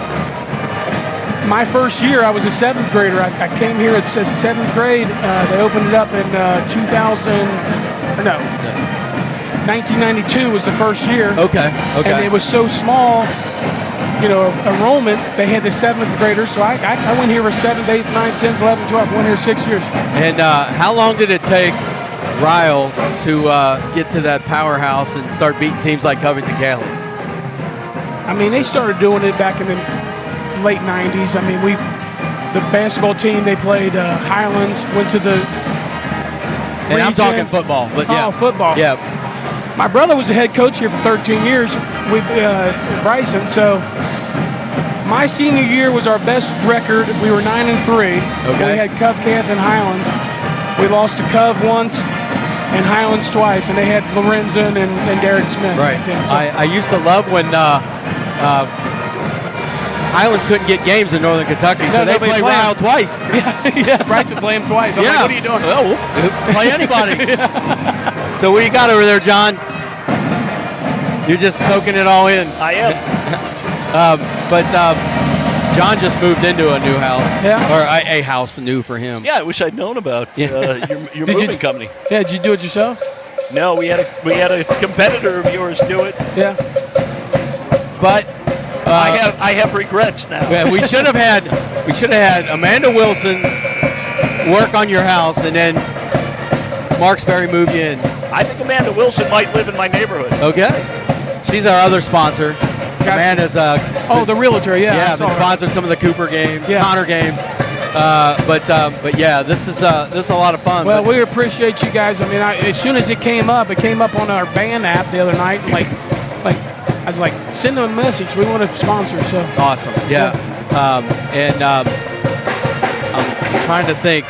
My first year, I was a 7th grader. I came here at 7th grade. They opened it up in 1992 was the first year. Okay. And it was so small, enrollment, they had the 7th graders. So I went here for 7th, 8th, 9th, 10th, 11th, 12th. Went here 6 years. And how long did it take Ryle to get to that powerhouse and start beating teams like Covington Catholic? I mean, they started doing it back in the late 90s. I mean, the basketball team, they played Highlands, went to the And I'm region. talking football. But yeah. Oh, football. Yeah. My brother was the head coach here for 13 years with Bryson. So my senior year was our best record. We were 9-3. Okay. We had Cov Cath and Highlands. We lost to Cov once and Highlands twice, and they had Lorenzen and Derek Smith. Right. So, I used to love when Highlands couldn't get games in Northern Kentucky, so they nobody play played. Ryle twice. yeah, Bryson played him twice. I'm like, what are you doing? Oh, play anybody. So what you got over there, John? You're just soaking it all in. I am. But John just moved into a new house. Yeah. Or a house new for him. Yeah, I wish I'd known about your moving company. Yeah, did you do it yourself? No, we had a competitor of yours do it. Yeah. But I have regrets now. yeah, we should have had Amanda Wilson work on your house, and then Marksberry move you in. I think Amanda Wilson might live in my neighborhood. Okay. She's our other sponsor. Amanda's the realtor, yeah. I been saw her. sponsored some of the Cooper games, Yeah. Connor games. But yeah, this is a lot of fun. Well, But we appreciate you guys. I mean, as soon as it came up on our band app the other night. Like I was like, send them a message. We want to sponsor. So awesome. Yeah. I'm trying to think.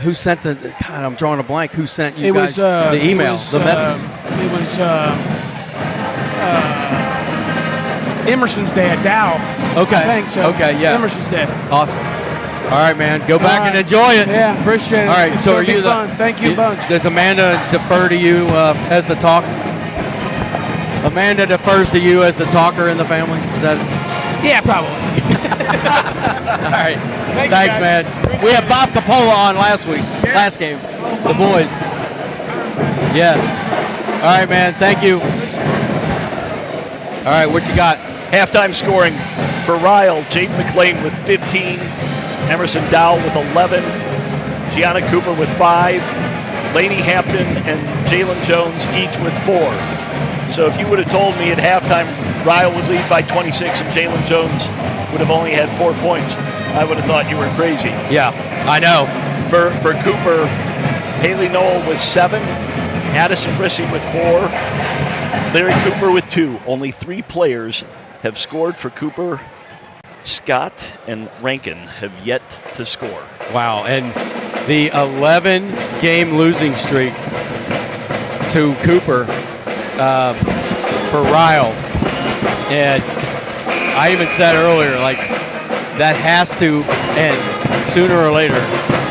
Who sent the? God, I'm drawing a blank. Who sent you guys the email, the message? It was Emerson's dad, Dow. Okay. I think so. Okay. Yeah. Emerson's dad. Awesome. All right, man. Go back and enjoy it. Yeah, appreciate it. All right. It's So gonna are be you fun. Thank you a bunch. Does Amanda defer to you as the talk? Amanda defers to you as the talker in the family. Is that? Yeah, probably. All right. Thank you, Thanks, guys. man. Appreciate We had it. Bob Capola on last game. The boys. Yes. All right, man. Thank you. All right, what you got? Halftime scoring for Ryle, Jaden McLean with 15, Emerson Dowell with 11, Gianna Cooper with 5, Lainey Hampton and Jalen Jones each with 4. So if you would have told me at halftime Ryle would lead by 26 and Jalen Jones would have only had 4 points, I would have thought you were crazy. Yeah, I know. For Cooper, Haley Knoll with 7, Addison Brissy with 4, Larry Cooper with 2. Only 3 players have scored for Cooper. Scott and Rankin have yet to score. Wow, and the 11-game losing streak to Cooper for Ryle. And I even said earlier, like, that has to end sooner or later.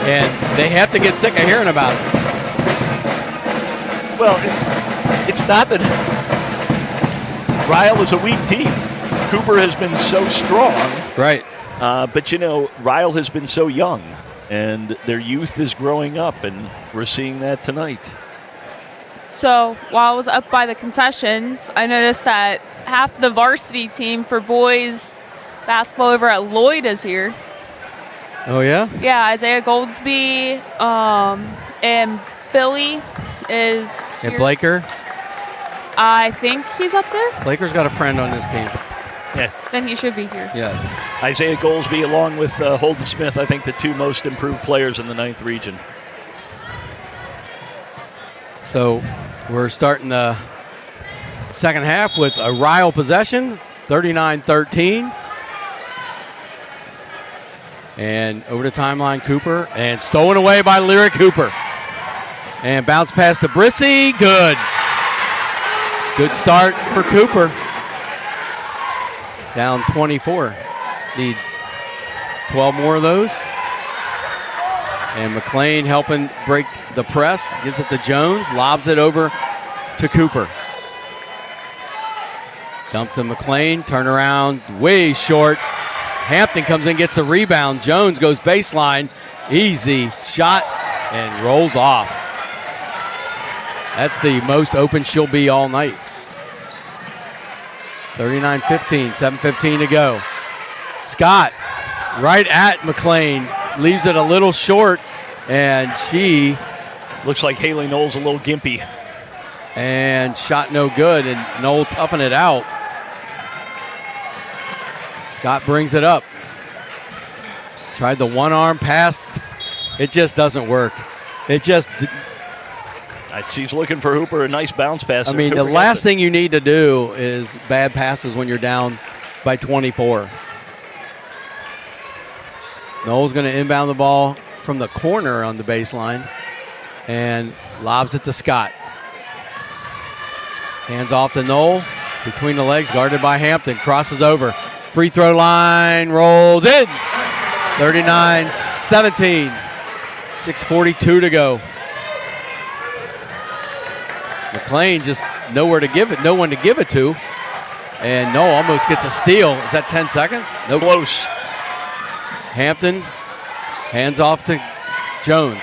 And they have to get sick of hearing about it. Well, it's not that Ryle is a weak team. Cooper has been so strong. Right. But, you know, Ryle has been so young, and their youth is growing up, and we're seeing that tonight. So while I was up by the concessions, I noticed that half the varsity team for boys basketball over at Lloyd is here. Oh, yeah? Yeah, Isaiah Goldsby and Billy is here. And Blaker? I think he's up there. Blaker's got a friend on this team. Yeah. Then he should be here. Yes. Isaiah Goldsby along with Holden Smith, I think the 2 most improved players in the 9th region. So we're starting the second half with a Ryle possession, 39-13. And over the timeline, Cooper, and stolen away by Lyric Cooper. And bounce pass to Brissy, good. Good start for Cooper. Down 24. Need 12 more of those. And McLean helping break the press. Gives it to Jones. Lobs it over to Cooper. Dump to McLean. Turn around. Way short. Hampton comes in, gets a rebound. Jones goes baseline. Easy shot and rolls off. That's the most open she'll be all night. 39-15, 7:15 to go. Scott right at McLean. Leaves it a little short, and she looks like Haley Knoll's a little gimpy. And shot no good, and Knoll toughing it out. Scott brings it up. Tried the one-arm pass. It just doesn't work. It just... She's looking for Hooper, a nice bounce pass. I mean, the last thing you need to do is bad passes when you're down by 24. Knoll's going to inbound the ball from the corner on the baseline and lobs it to Scott. Hands off to Knoll. Between the legs, guarded by Hampton. Crosses over. Free throw line, rolls in. 39-17. 6:42 to go. McLean just nowhere to give it, no one to give it to. And Knoll almost gets a steal. Is that 10 seconds? No. Close. Hampton hands off to Jones.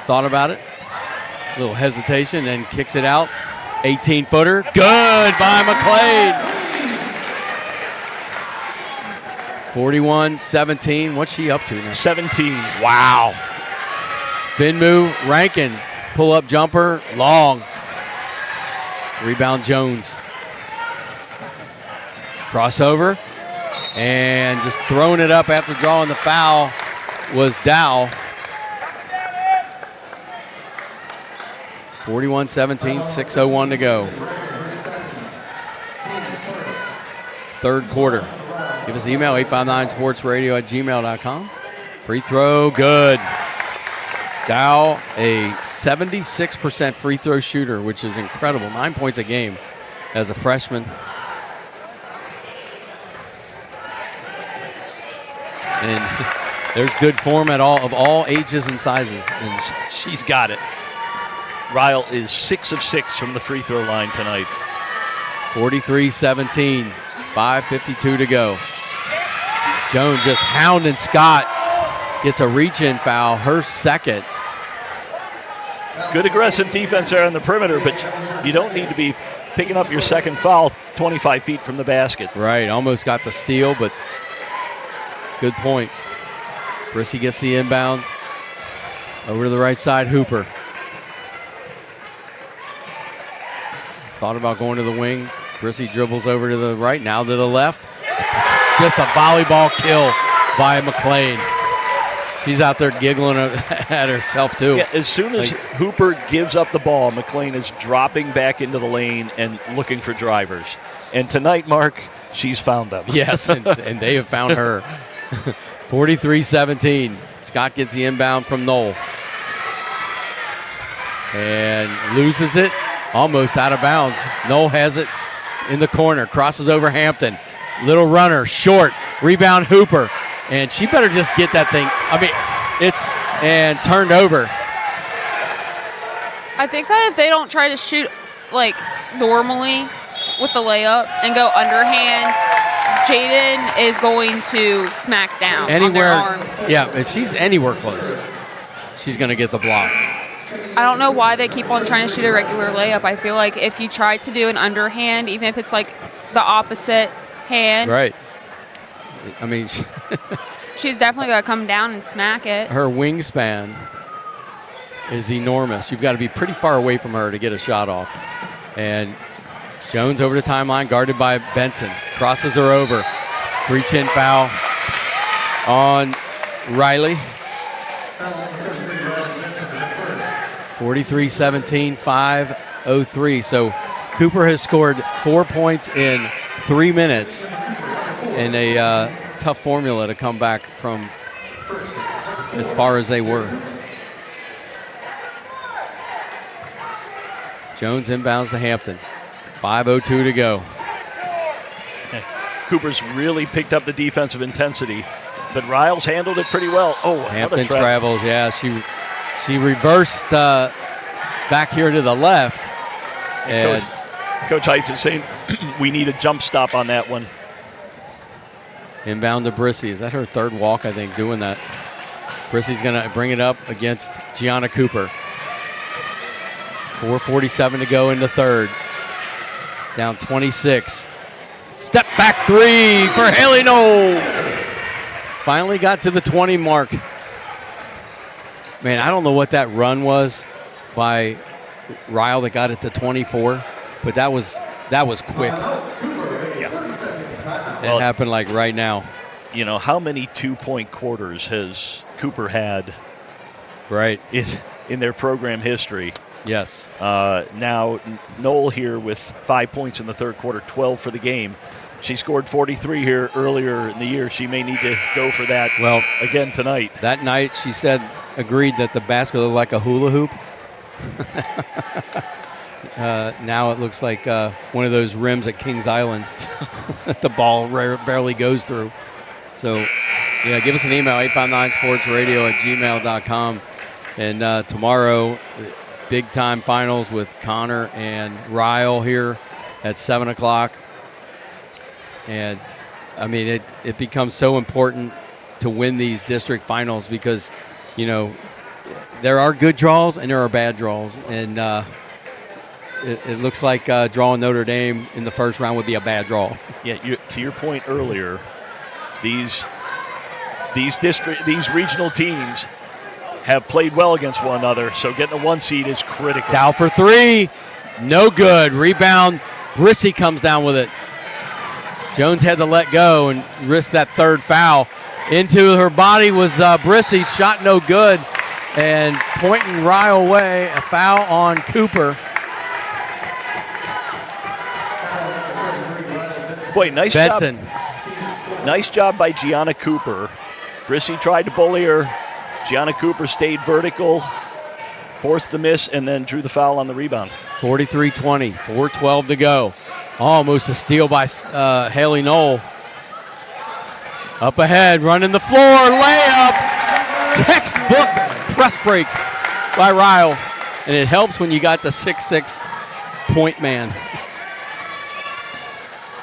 Thought about it. A little hesitation, then kicks it out. 18-footer. Good by McLean. 41-17. What's she up to now? 17. Wow. Spin move, Rankin. Pull-up jumper, long. Rebound Jones. Crossover. And just throwing it up after drawing the foul was Dow. 41-17, 6:01 to go. Third quarter. Give us an email, 859sportsradio@gmail.com. Free throw, good. Dow, a 76% free throw shooter, which is incredible. 9 points a game as a freshman. And there's good form of all ages and sizes. And She's got it. Ryle is 6 of 6 from the free throw line tonight. 43-17, 5:52 to go. Jones just hounding Scott. Gets a reach-in foul, her second. Good aggressive defense there on the perimeter, but you don't need to be picking up your second foul 25 feet from the basket. Right, almost got the steal, but good point. Brissy gets the inbound. Over to the right side, Hooper. Thought about going to the wing. Brissy dribbles over to the right, now to the left. It's just a volleyball kill by McLean. She's out there giggling at herself, too. Yeah, as soon as Hooper gives up the ball, McLean is dropping back into the lane and looking for drivers. And tonight, Mark, she's found them. Yes, and they have found her. 43-17. Scott gets the inbound from Knoll. And loses it. Almost out of bounds. Knoll has it in the corner. Crosses over Hampton. Little runner, short. Rebound Hooper. And she better just get that thing. I mean, and turned over. I think that if they don't try to shoot like normally with the layup and go underhand, Jaden is going to smack down on their arm. Yeah, if she's anywhere close, she's going to get the block. I don't know why they keep on trying to shoot a regular layup. I feel like if you try to do an underhand, even if it's like the opposite hand, right. I mean, she's definitely going to come down and smack it. Her wingspan is enormous. You've got to be pretty far away from her to get a shot off. And Jones over the timeline, guarded by Benson. Crosses her over. Reach-in foul on Riley. 43-17, 5:03. So Cooper has scored 4 points in 3 minutes in a tough formula to come back from as far as they were. Jones inbounds to Hampton. 5:02 to go. Cooper's really picked up the defensive intensity, but Ryle's handled it pretty well. Oh, Hampton travels. Yeah, she reversed back here to the left. And Coach Heitz is saying we need a jump stop on that one. Inbound to Brissy. Is that her third walk, I think, doing that? Brissy's going to bring it up against Gianna Cooper. 4:47 to go in the third. Down 26. Step back three for Haley Knoll. Finally got to the 20 mark. Man, I don't know what that run was by Ryle that got it to 24, but that was quick. Yeah. It happened like right now. You know, how many 2-point quarters has Cooper had right in their program history? Yes. Now, Knoll here with 5 points in the third quarter, 12 for the game. She scored 43 here earlier in the year. She may need to go for that again tonight. That night, she agreed that the basket looked like a hula hoop. Now it looks like one of those rims at Kings Island that the ball barely goes through. So, yeah, give us an email, 859sportsradio@gmail.com. And tomorrow, big-time finals with Connor and Ryle here at 7 o'clock. And, I mean, it becomes so important to win these district finals because, you know, there are good draws and there are bad draws. And it looks like drawing Notre Dame in the first round would be a bad draw. Yeah, to your point earlier, these regional teams have played well against one another, so getting a 1 seed is critical. Dow for three. No good. Rebound. Brissy comes down with it. Jones had to let go and risk that third foul. Into her body was Brissy, shot no good, and pointing Ryle away, a foul on Cooper. Boy, nice Benson. job. Nice job by Gianna Cooper. Brissy tried to bully her. Gianna Cooper stayed vertical, forced the miss, and then drew the foul on the rebound. 43-20, 4:12 to go. Almost a steal by Haley Knoll. Up ahead, running the floor, layup. Textbook press break by Ryle. And it helps when you got the 6'6" point man.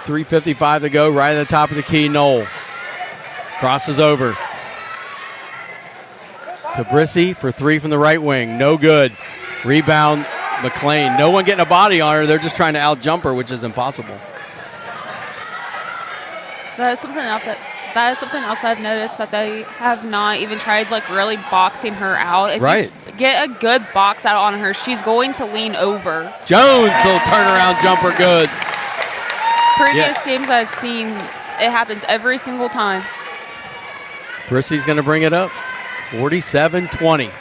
3:55 to go, right at the top of the key, Knoll. Crosses over to Brissy for three from the right wing. No good. Rebound, McLean. No one getting a body on her. They're just trying to out-jump her, which is impossible. That is something else I've noticed, that they have not even tried like really boxing her out. If Right. you get a good box out on her, she's going to lean over. Jones, little turnaround jumper, good. Previous games I've seen, it happens every single time. Brissy's going to bring it up. 47-20.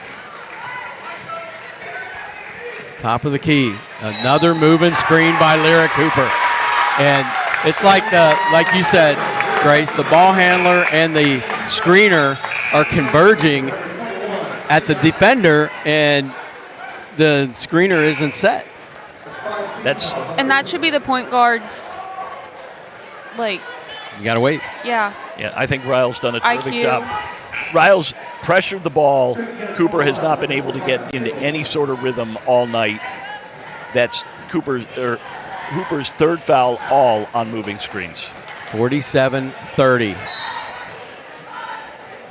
Top of the key. Another moving screen by Lyra Cooper. And it's like you said, Grace, the ball handler and the screener are converging at the defender, and the screener isn't set. And that should be the point guard's, like, You got to wait. yeah. Yeah, I think Ryle's done a terrific IQ. job. Ryle's pressured the ball. Cooper has not been able to get into any sort of rhythm all night. That's Hooper's third foul, all on moving screens. 47-30.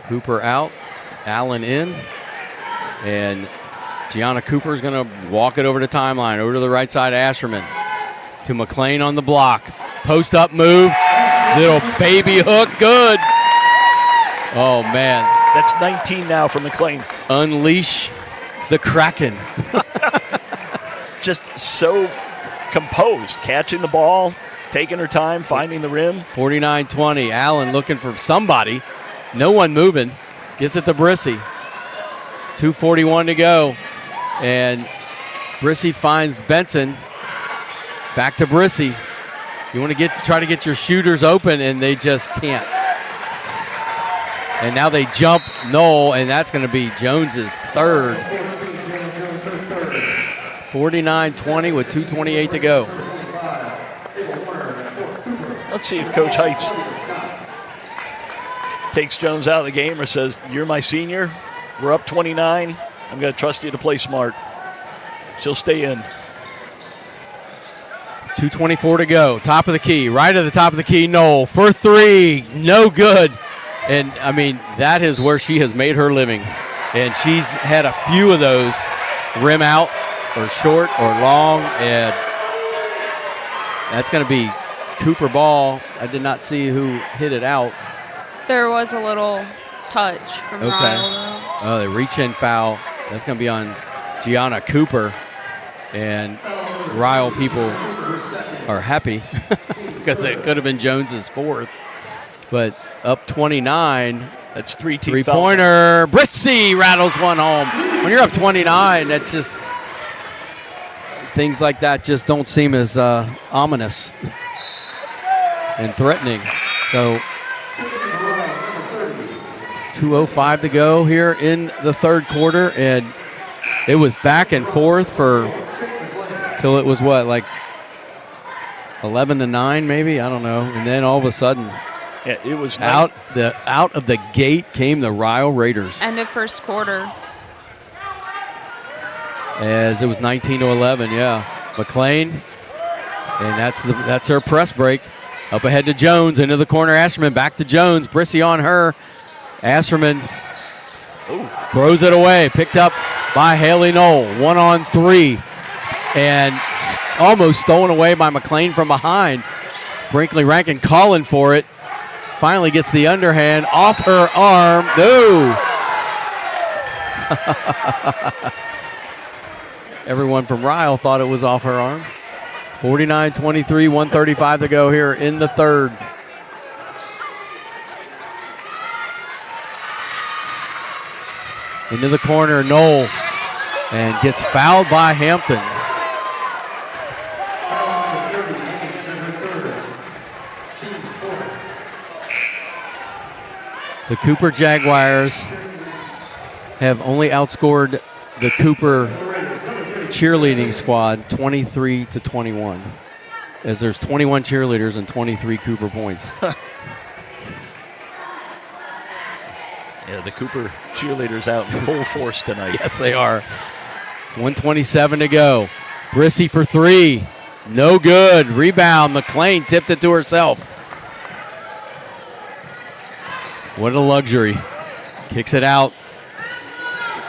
Cooper out, Allen in, and Gianna Cooper is going to walk it over the timeline, over to the right side, Asherman. To McLean on the block. Post up move, little baby hook, good. Oh, man. That's 19 now for McLean. Unleash the Kraken. Just so composed, catching the ball, taking her time, finding the rim. 49-20, Allen looking for somebody. No one moving. Gets it to Brissy. 2:41 to go. And Brissy finds Benson. Back to Brissy. You want to try to get your shooters open, and they just can't. And now they jump Knoll, and that's going to be Jones's third. 49-20 with 2:28 to go. Let's see if Coach Heights takes Jones out of the game or says, you're my senior. We're up 29. I'm going to trust you to play smart. She'll stay in. 2:24 to go. Top of the key. Right at the top of the key, Knoll. For three. No good. And, I mean, that is where she has made her living. And she's had a few of those rim out or short or long. And that's going to be Cooper ball. I did not see who hit it out. There was a little touch from Ryle, though. Oh, the reach-in foul. That's going to be on Gianna Cooper. And Ryle people are happy because it could have been Jones's fourth. But up 29. That's three-team Three-pointer. Brissy rattles one home. When you're up 29, that's just things like that just don't seem as ominous and threatening. So 2:05 to go here in the third quarter, and it was back and forth till it was what, like 11-9 maybe, I don't know, and then all of a sudden, yeah, it was out of the gate came the Ryle Raiders. End of first quarter. As it was 19-11, yeah. McLean, and that's her press break. Up ahead to Jones, into the corner, Asherman, back to Jones, Brissy on her. Asherman throws it away, picked up by Haley Knoll, 1-on-3, and almost stolen away by McLean from behind. Brinkley Rankin calling for it. Finally gets the underhand off her arm. No! Everyone from Ryle thought it was off her arm. 49-23, 135 to go here in the third. Into the corner, Knoll, and gets fouled by Hampton. The Cooper Jaguars have only outscored the Cooper cheerleading squad 23-21, as there's 21 cheerleaders and 23 Cooper points. Yeah, the Cooper cheerleaders out in full force tonight. Yes, they are. 1:27 to go. Brissy for three. No good. Rebound. McLean tipped it to herself. What a luxury. Kicks it out.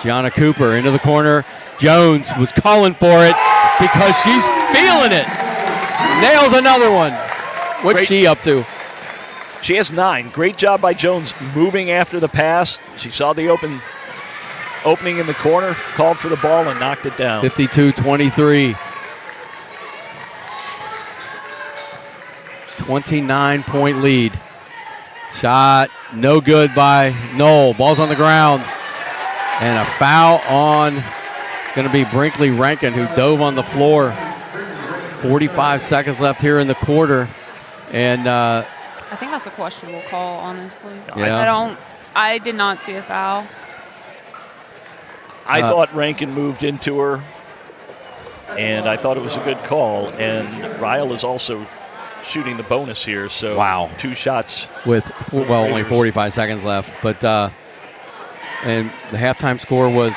Gianna Cooper into the corner. Jones was calling for it because she's feeling it. Nails another one. What's she up to? She has 9. Great job by Jones moving after the pass. She saw the opening in the corner, called for the ball, and knocked it down. 52-23. 29-point lead. Shot no good by Knoll. Ball's on the ground. And a foul on, it's going to be Brinkley Rankin, who dove on the floor. 45 seconds left here in the quarter. And I think that's a questionable call, honestly. Yeah. I did not see a foul. I thought Rankin moved into her, and I thought it was a good call. And Ryle is also shooting the bonus here, so wow. 2 shots. With, only 45 seconds left. But and the halftime score was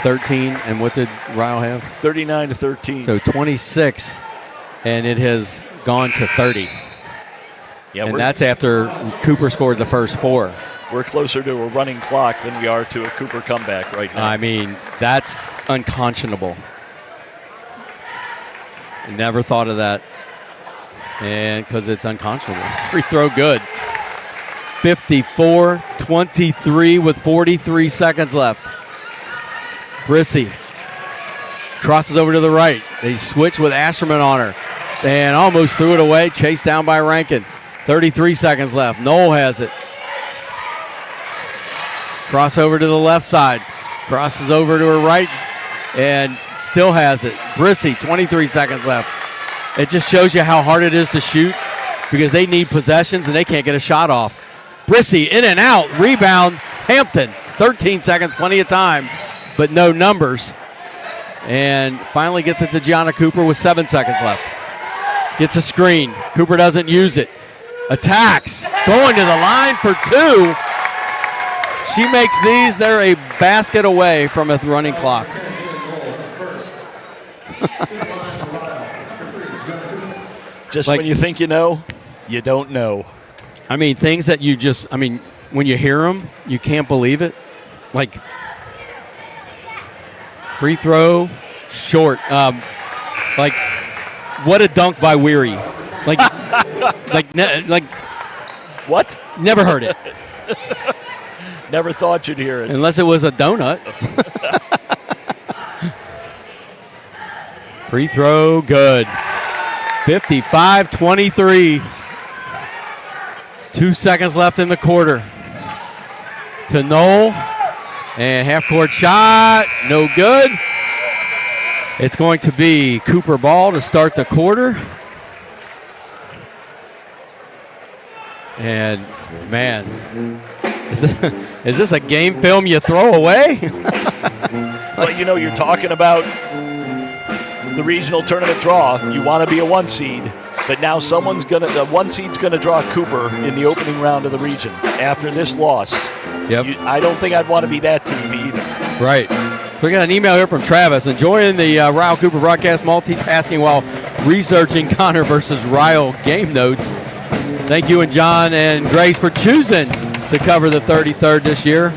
13, and what did Ryle have? 39-13. So 26, and it has gone to 30. Yeah, and that's after Cooper scored the first 4. We're closer to a running clock than we are to a Cooper comeback right now. I mean, that's unconscionable. Never thought of that. And because it's unconscionable. Free throw good. 54-23 with 43 seconds left. Brissy crosses over to the right. They switch with Asherman on her. And almost threw it away. Chased down by Rankin. 33 seconds left. Knoll has it. Cross over to the left side. Crosses over to her right and still has it. Brissy, 23 seconds left. It just shows you how hard it is to shoot because they need possessions and they can't get a shot off. Brissy in and out. Rebound. Hampton. 13 seconds, plenty of time, but no numbers. And finally gets it to Gianna Cooper with 7 seconds left. Gets a screen. Cooper doesn't use it. Attacks. Going to the line for 2. She makes these. They're a basket away from a running clock. Just when you think you know, you don't know. I mean, things that you just, when you hear them, you can't believe it. Like, free throw, short. Like, what a dunk by Weary. Like, what? Never heard it. Never thought you'd hear it. Unless it was a donut. Free throw, good. 55-23. 2 seconds left in the quarter. To Knoll. And half-court shot, no good. It's going to be Cooper ball to start the quarter. And, man, is this a game film you throw away? Well, you're talking about the regional tournament draw. You want to be a 1 seed, but now the 1 seed's gonna draw Cooper in the opening round of the region after this loss. Yep. I don't think I'd want to be that team either. Right. So we got an email here from Travis, enjoying the Ryle Cooper broadcast, multitasking while researching Connor versus Ryle game notes. Thank you and John and Grace for choosing to cover the 33rd this year.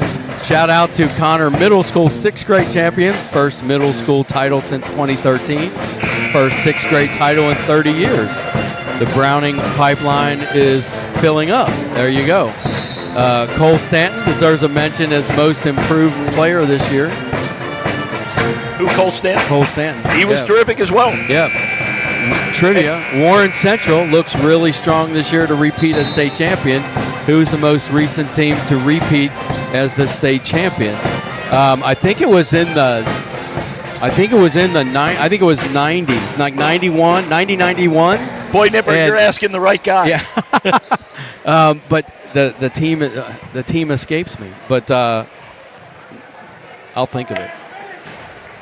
Shout out to Connor Middle School 6th grade champions, first middle school title since 2013, first 6th grade title in 30 years. The Browning pipeline is filling up. There you go. Cole Stanton deserves a mention as most improved player this year. Who, Cole Stanton? Cole Stanton. He was terrific as well. Yeah. trivia, Warren Central looks really strong this year to repeat as state champion. Who's the most recent team to repeat as the state champion? I think it was in the 90s, like 91, 91. Boy, Nipper, you're asking the right guy. Yeah. But the team escapes me. But I'll think of it.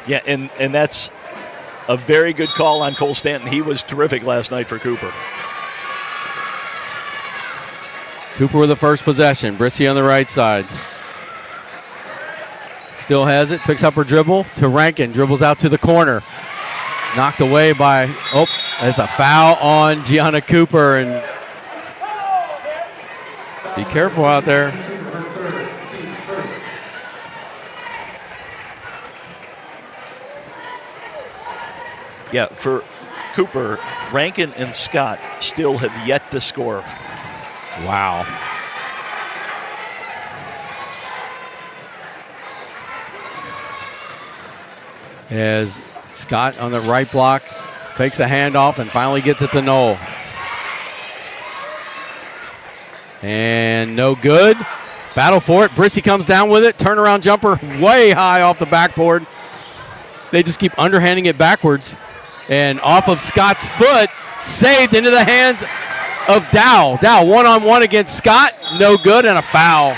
Yeah, and that's a very good call on Cole Stanton. He was terrific last night for Cooper. Cooper with the first possession. Brissy on the right side. Still has it. Picks up her dribble to Rankin. Dribbles out to the corner. Knocked away by, it's a foul on Gianna Cooper. And be careful out there. Yeah, for Cooper, Rankin and Scott still have yet to score. Wow. As Scott on the right block fakes a handoff and finally gets it to Knoll. And no good. Battle for it. Brissy comes down with it. Turnaround jumper way high off the backboard. They just keep underhanding it backwards. And off of Scott's foot, saved into the hands of Dow. Dow one-on-one against Scott. No good and a foul.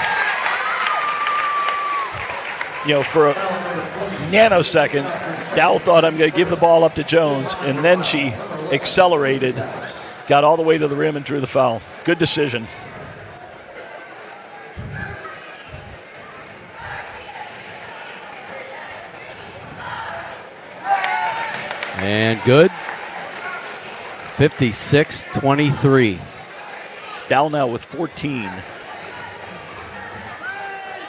You know, for a nanosecond, Dow thought, I'm going to give the ball up to Jones, and then she accelerated, got all the way to the rim and drew the foul. Good decision. And good. 56-23. Dow now with 14.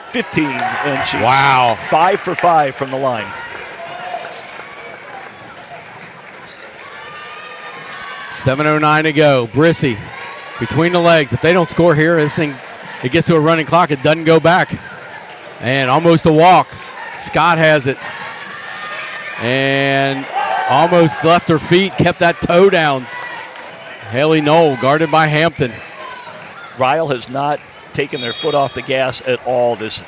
15, and she 5 for 5 from the line. $7:09 to go. Brissy between the legs. If they don't score here, this thing, it gets to a running clock. It doesn't go back. And almost a walk. Scott has it. And almost left her feet, kept that toe down. Haley Knoll guarded by Hampton. Ryle has not taken their foot off the gas at all this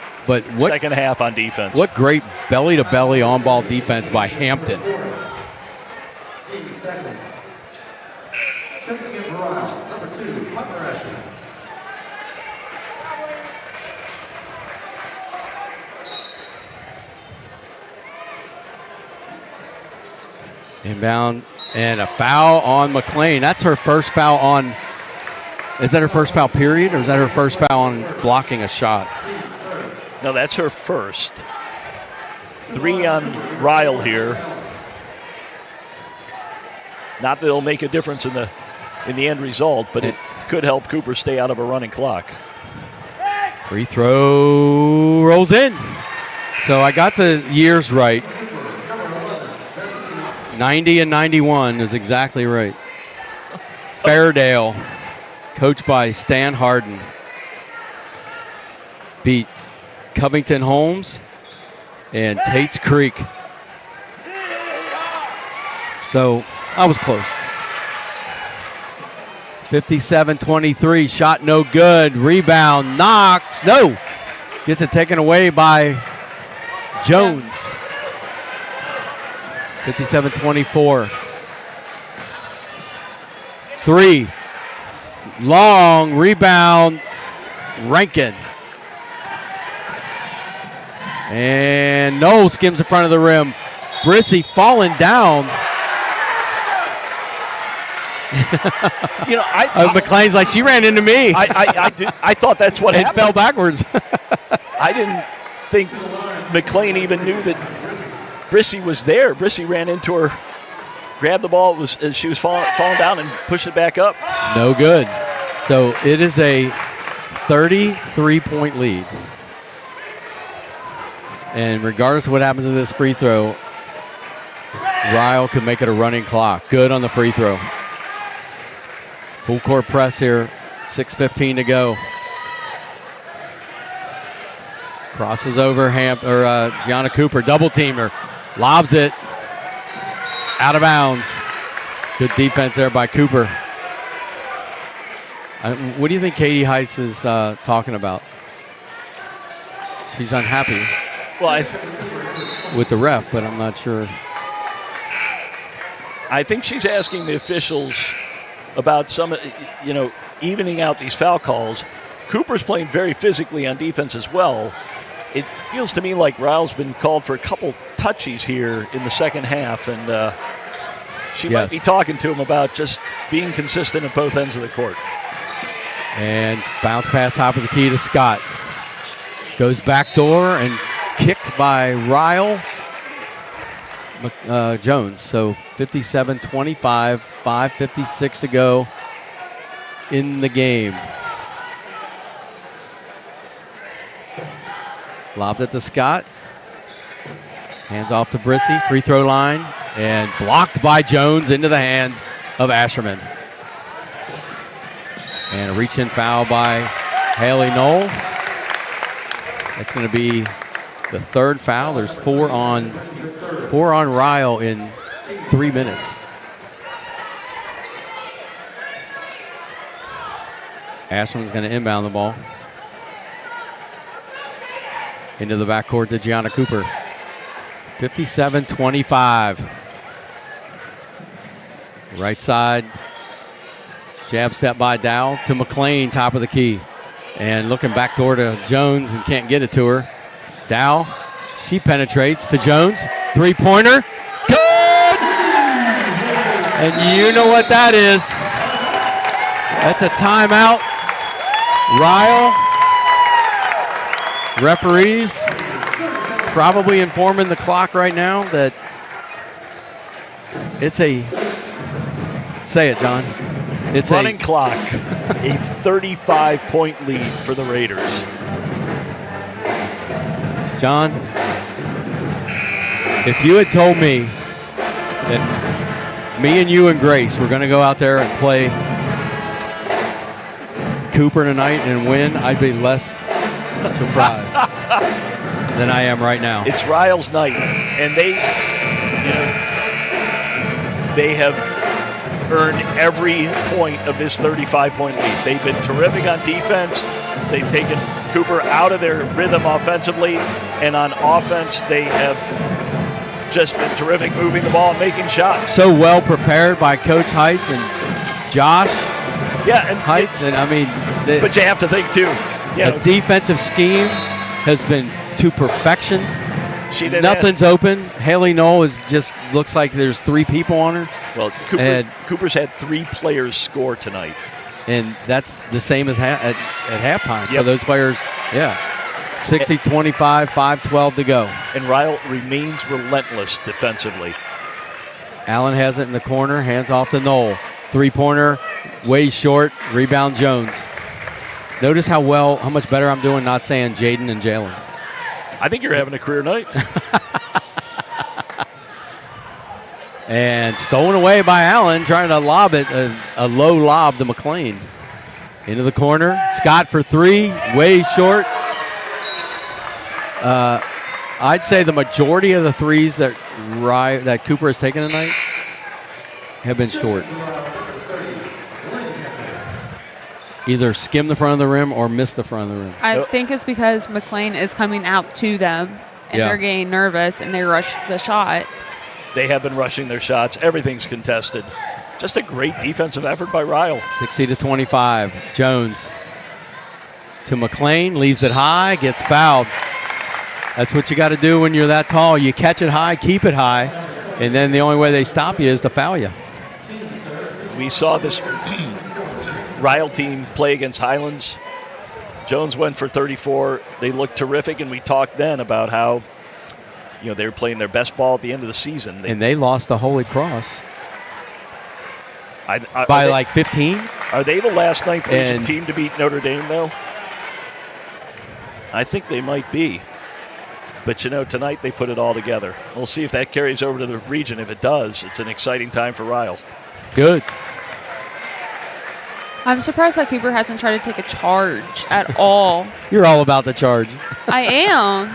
second half on defense. What great belly-to-belly on-ball defense by Hampton. Team second. Checking in for Ryle, number 2, Pepper Ashley. Inbound and a foul on McLean. That's her first foul on. Is that her first foul period, or is that her first foul on blocking a shot? No, that's her first. 3 on Ryle here. Not that it'll make a difference in the end result, but it could help Cooper stay out of a running clock. Free throw rolls in. So I got the years right. 90 and 91 is exactly right. Fairdale, coached by Stan Harden, beat Covington Holmes and Tate's Creek. So I was close. 57-23, shot no good. Rebound, Knox, no. Gets it taken away by Jones. 57-24. 3. Long rebound, Rankin. And Knoll skims in front of the rim. Brissy falling down. You know, McLean's like, she ran into me. I thought that's what happened. It fell backwards. I didn't think McLean even knew that Brissy was there. Brissy ran into her, grabbed the ball as she was falling down and pushed it back up. No good. So it is a 33-point lead. And regardless of what happens to this free throw, Ryle could make it a running clock. Good on the free throw. Full court press here, 6:15 to go. Crosses over Gianna Cooper, double teamer, lobs it, out of bounds. Good defense there by Cooper. What do you think Katie Heiss is talking about? She's unhappy with the ref, but I'm not sure. I think she's asking the officials about some, evening out these foul calls. Cooper's playing very physically on defense as well. It feels to me like Ryle's been called for a couple touchies here in the second half, and she might be talking to him about just being consistent at both ends of the court. And bounce pass top of the key to Scott. Goes back door and kicked by Ryle Jones. So 57-25, 5:56 to go in the game. Lobbed it to Scott. Hands off to Brissy. Free throw line. And blocked by Jones into the hands of Asherman. And a reach-in foul by Haley Knoll. That's going to be the third foul. There's four on Ryle in 3 minutes. Asherman's going to inbound the ball. Into the backcourt to Gianna Cooper. 57-25. Right side. Jab step by Dow to McLean, top of the key. And looking back door to Jones and can't get it to her. Dow, she penetrates to Jones. Three-pointer. Good! And you know what that is. That's a timeout. Ryle. Referees probably informing the clock right now that it's a, say it, John. It's running clock, a 35-point lead for the Raiders. John, if you had told me that me and you and Grace were going to go out there and play Cooper tonight and win, I'd be less surprised than I am right now. It's Ryle's night, and they have earned every point of this 35-point lead. They've been terrific on defense. They've taken Cooper out of their rhythm offensively, and on offense, they have just been terrific moving the ball and making shots. So well prepared by Coach Heights and Josh. Yeah, and Heights, and I mean, but you have to think too. The defensive scheme has been to perfection. Nothing's open. Haley Knoll just looks like there's three people on her. Well, Cooper's had 3 players score tonight. And that's the same as at halftime for those players. Yeah. 60-25, 5:12 to go. And Ryle remains relentless defensively. Allen has it in the corner, hands off to Knoll. Three-pointer, way short, rebound Jones. Notice how much better I'm doing not saying Jaden and Jalen. I think you're having a career night. And stolen away by Allen, trying to lob it, a low lob to McLean. Into the corner, Scott for 3, way short. I'd say the majority of the threes that Cooper has taken tonight have been short. Either skim the front of the rim or miss the front of the rim. I think it's because McLean is coming out to them, and they're getting nervous, and they rush the shot. They have been rushing their shots. Everything's contested. Just a great defensive effort by Ryle. 60-25. Jones to McLean, leaves it high, gets fouled. That's what you got to do when you're that tall. You catch it high, keep it high, and then the only way they stop you is to foul you. We saw this Ryle team play against Highlands. Jones went for 34. They looked terrific, and we talked then about how they were playing their best ball at the end of the season. And they lost to Holy Cross by like 15. Are they the last ninth region team to beat Notre Dame, though? I think they might be. But, tonight they put it all together. We'll see if that carries over to the region. If it does, it's an exciting time for Ryle. Good. I'm surprised that Cooper hasn't tried to take a charge at all. You're all about the charge. I am.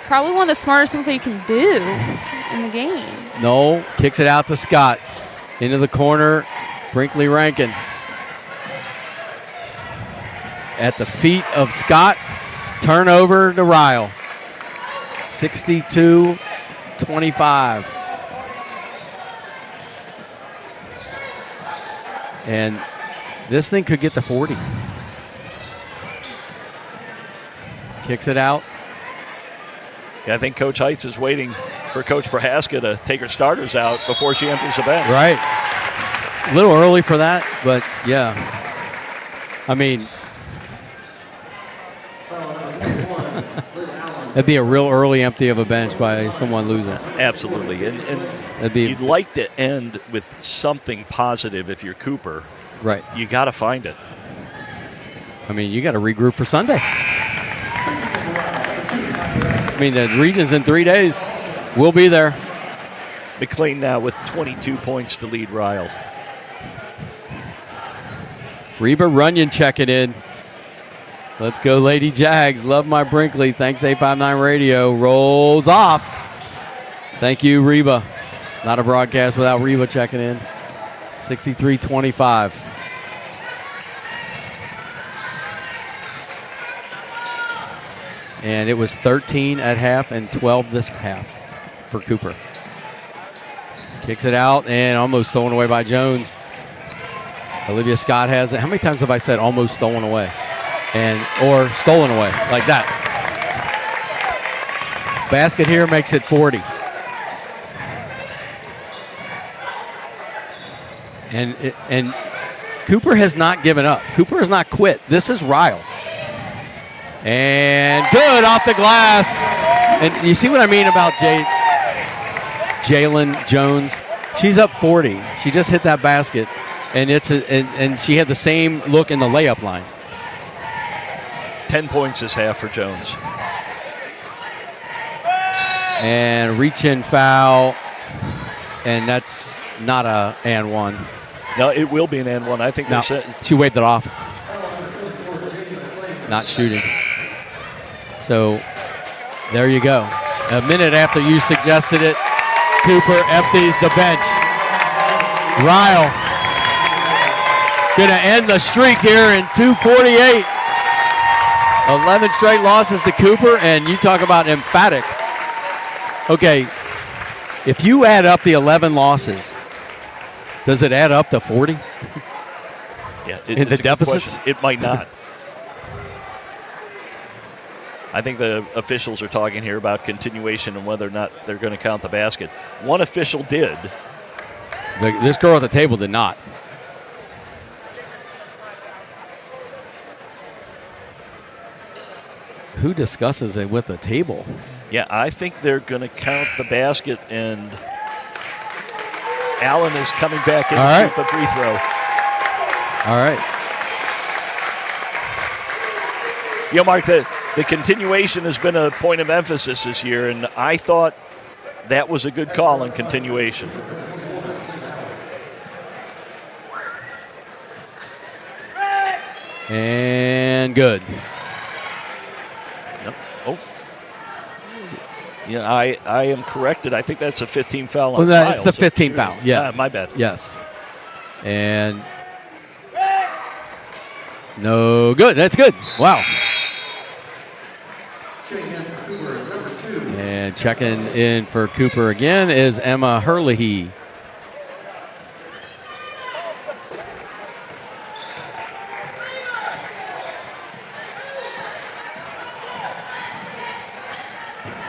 Probably one of the smartest things that you can do in the game. No, kicks it out to Scott. Into the corner, Brinkley Rankin. At the feet of Scott, turnover to Ryle. 62-25. And this thing could get to 40. Kicks it out. Yeah, I think Coach Heitz is waiting for Coach Prohaska to take her starters out before she empties the bench. Right. A little early for that, but yeah. I mean, that'd be a real early empty of a bench by someone losing. Absolutely. And you'd like to end with something positive if you're Cooper. Right. You got to find it. I mean, you got to regroup for Sunday. I mean, the region's in 3 days. We'll be there. McLean now with 22 points to lead Ryle. Reba Runyon checking in. Let's go, Lady Jags. Love my Brinkley. Thanks, 859 Radio. Rolls off. Thank you, Reba. Not a broadcast without Reba checking in. 63-25. And it was 13 at half and 12 this half for Cooper. Kicks it out and almost stolen away by Jones. Olivia Scott has it. How many times have I said almost stolen away? Or stolen away, like that. Basket here makes it 40. And Cooper has not given up. Cooper has not quit. This is Ryle. And good off the glass. And you see what I mean about Jalen Jones? She's up 40. She just hit that basket, and and she had the same look in the layup line. 10 points this half for Jones. And reach-in foul, and that's not a and one. No, it will be an and one. I think no, she waved it off. Not shooting. So there you go. A minute after you suggested it, Cooper empties the bench. Ryle going to end the streak here in 2:48. 11 straight losses to Cooper, and you talk about emphatic. Okay, if you add up the 11 losses, does it add up to 40? Yeah, in the deficits? It might not. I think the officials are talking here about continuation and whether or not they're going to count the basket. One official did. This girl at the table did not. Who discusses it with the table? Yeah, I think they're going to count the basket, and Allen is coming back in to shoot the free throw. All right. You know, Mark, the continuation has been a point of emphasis this year, and I thought that was a good call on continuation. And good. Oh. Yeah, I am corrected. I think that's a 15 foul on Well, it's the Ryle, 15 foul. Yeah. My bad. Yes. And no good. That's good. Wow. And checking in for Cooper again is Emma Herlihy.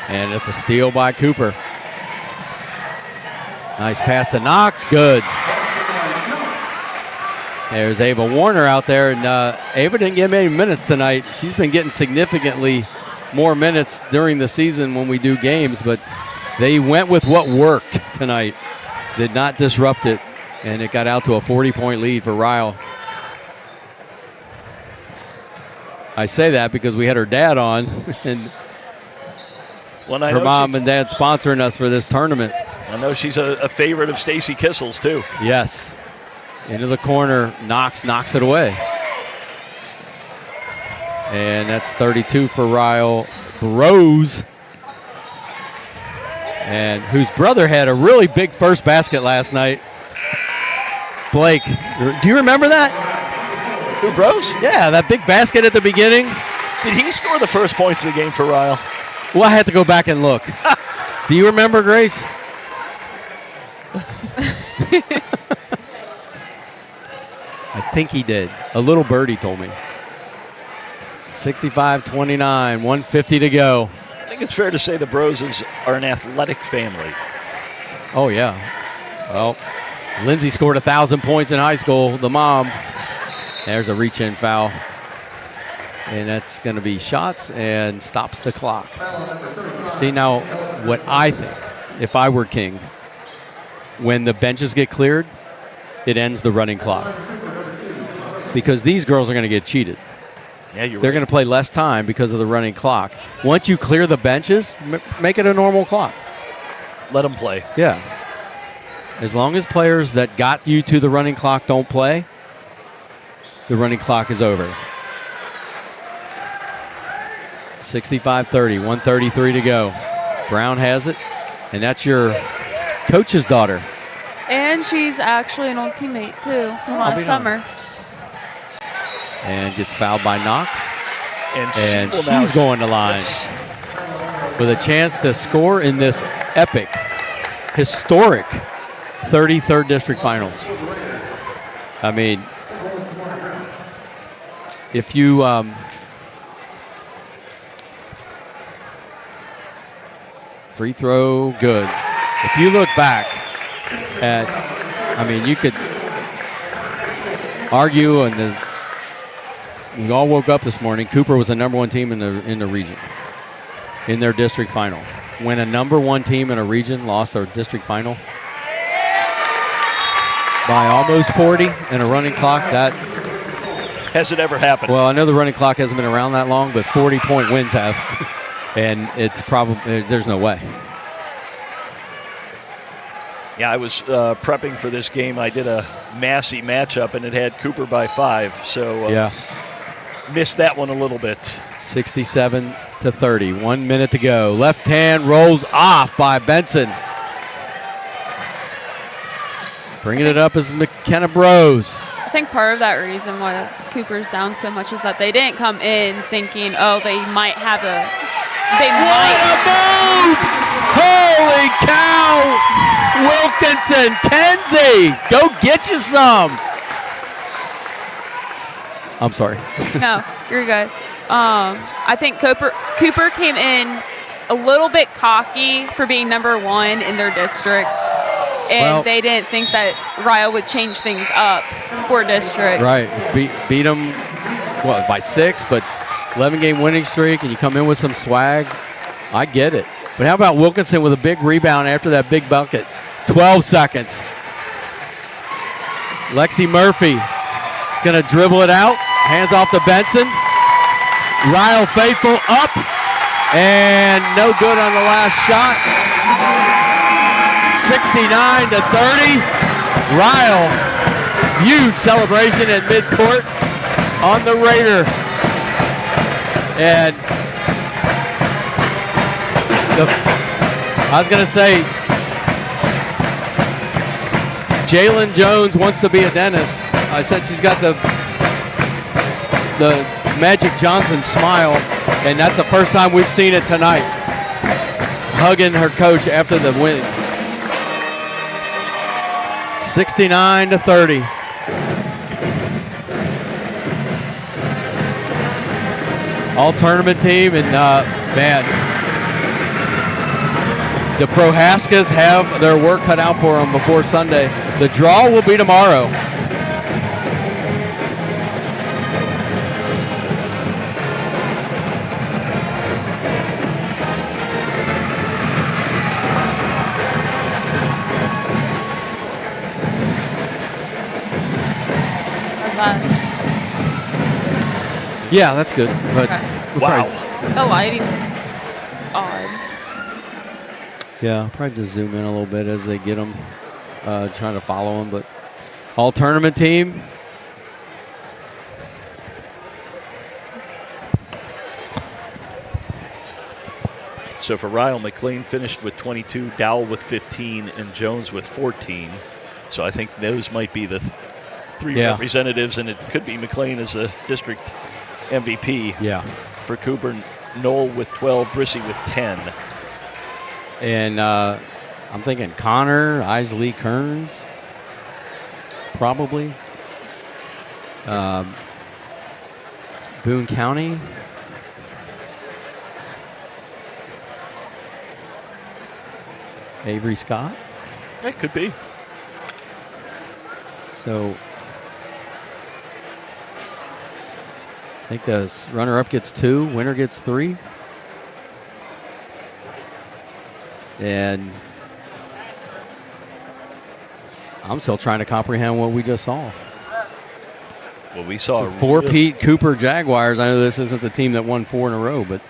And it's a steal by Cooper. Nice pass to Knox. Good. There's Ava Warner out there. And Ava didn't get many minutes tonight. She's been getting significantly more minutes during the season when we do games. But they went with what worked tonight. Did not disrupt it. And it got out to a 40-point lead for Ryle. I say that because we had her dad on. And her mom and dad sponsoring us for this tournament. I know she's a favorite of Stacy Kissel's, too. Yes. Into the corner. Knox knocks it away. And that's 32 for Ryle. Rose, and whose brother had a really big first basket last night. Blake, do you remember that? Who, Bros? Yeah, that big basket at the beginning. Did he score the first points of the game for Ryle? Well, I had to go back and look. Do you remember, Grace? I think he did. A little birdie told me. 65-29, 150 to go. I think it's fair to say the Broses are an athletic family. Oh, yeah. Well, Lindsay scored 1,000 points in high school, the mom. There's a reach-in foul. And that's going to be shots and stops the clock. See, now, what I think, if I were King, when the benches get cleared, it ends the running clock. Because these girls are going to get cheated. Yeah, you're They're right. going to play less time because of the running clock. Once you clear the benches, make it a normal clock. Let them play. Yeah. As long as players that got you to the running clock don't play, the running clock is over. 65-30, 133 to go. Brown has it, and that's your coach's daughter. And she's actually an old teammate, too, from last summer. And gets fouled by Knox. And she's going to line with a chance to score in this epic, historic 33rd District Finals. I mean, if you free throw, good. If you look back at, I mean, you could argue, and we all woke up this morning. Cooper was the #1 team in the region, in their district final. When a #1 team in a region lost their district final by almost 40 in a running clock, that has it ever happened? Well, I know the running clock hasn't been around that long, but 40-point wins have, and it's probably there's no way. Yeah, I was prepping for this game. I did a Massey matchup, and it had Cooper by 5. So Yeah, missed that one a little bit. 67-30, 1 minute to go. Left hand rolls off by Benson. Bringing it up is McKenna Bros. I think part of that reason why Cooper's down so much is that they didn't come in thinking, oh, they might have a. They What a move! Holy cow! Wilkinson, Kenzie, go get you some. I'm sorry. No, you're good. I think Cooper came in a little bit cocky for being #1 in their district, and they didn't think that Ryle would change things up for districts. Right, beat them by 6, but 11-game winning streak, and you come in with some swag. I get it. But how about Wilkinson with a big rebound after that big bucket? 12 seconds. Lexi Murphy is going to dribble it out. Hands off to Benson. Ryle faithful up. And no good on the last shot. 69-30. Ryle, huge celebration at midcourt on the Raider. And I was going to say, Jalen Jones wants to be a dentist. I said she's got the Magic Johnson smile, and that's the first time we've seen it tonight. Hugging her coach after the win. 69-30. All tournament team, and man, the Prohaskas have their work cut out for them before Sunday. The draw will be tomorrow. How's that? Yeah, that's good. But Okay. Wow. The lighting's odd. Yeah, I'll probably just zoom in a little bit as they get them, trying to follow them. But all tournament team. So for Ryle, McLean finished with 22, Dowell with 15, and Jones with 14. So I think those might be the three representatives, and it could be McLean as a district MVP. Yeah. For Cooper, Knoll with 12, Brissy with 10. And I'm thinking Connor, Isley Kearns, probably. Boone County. Avery Scott. That could be. So I think the runner-up gets 2, winner gets 3. And I'm still trying to comprehend what we just saw. Well, we saw four-peat Cooper Jaguars. I know this isn't the team that won 4 in a row, but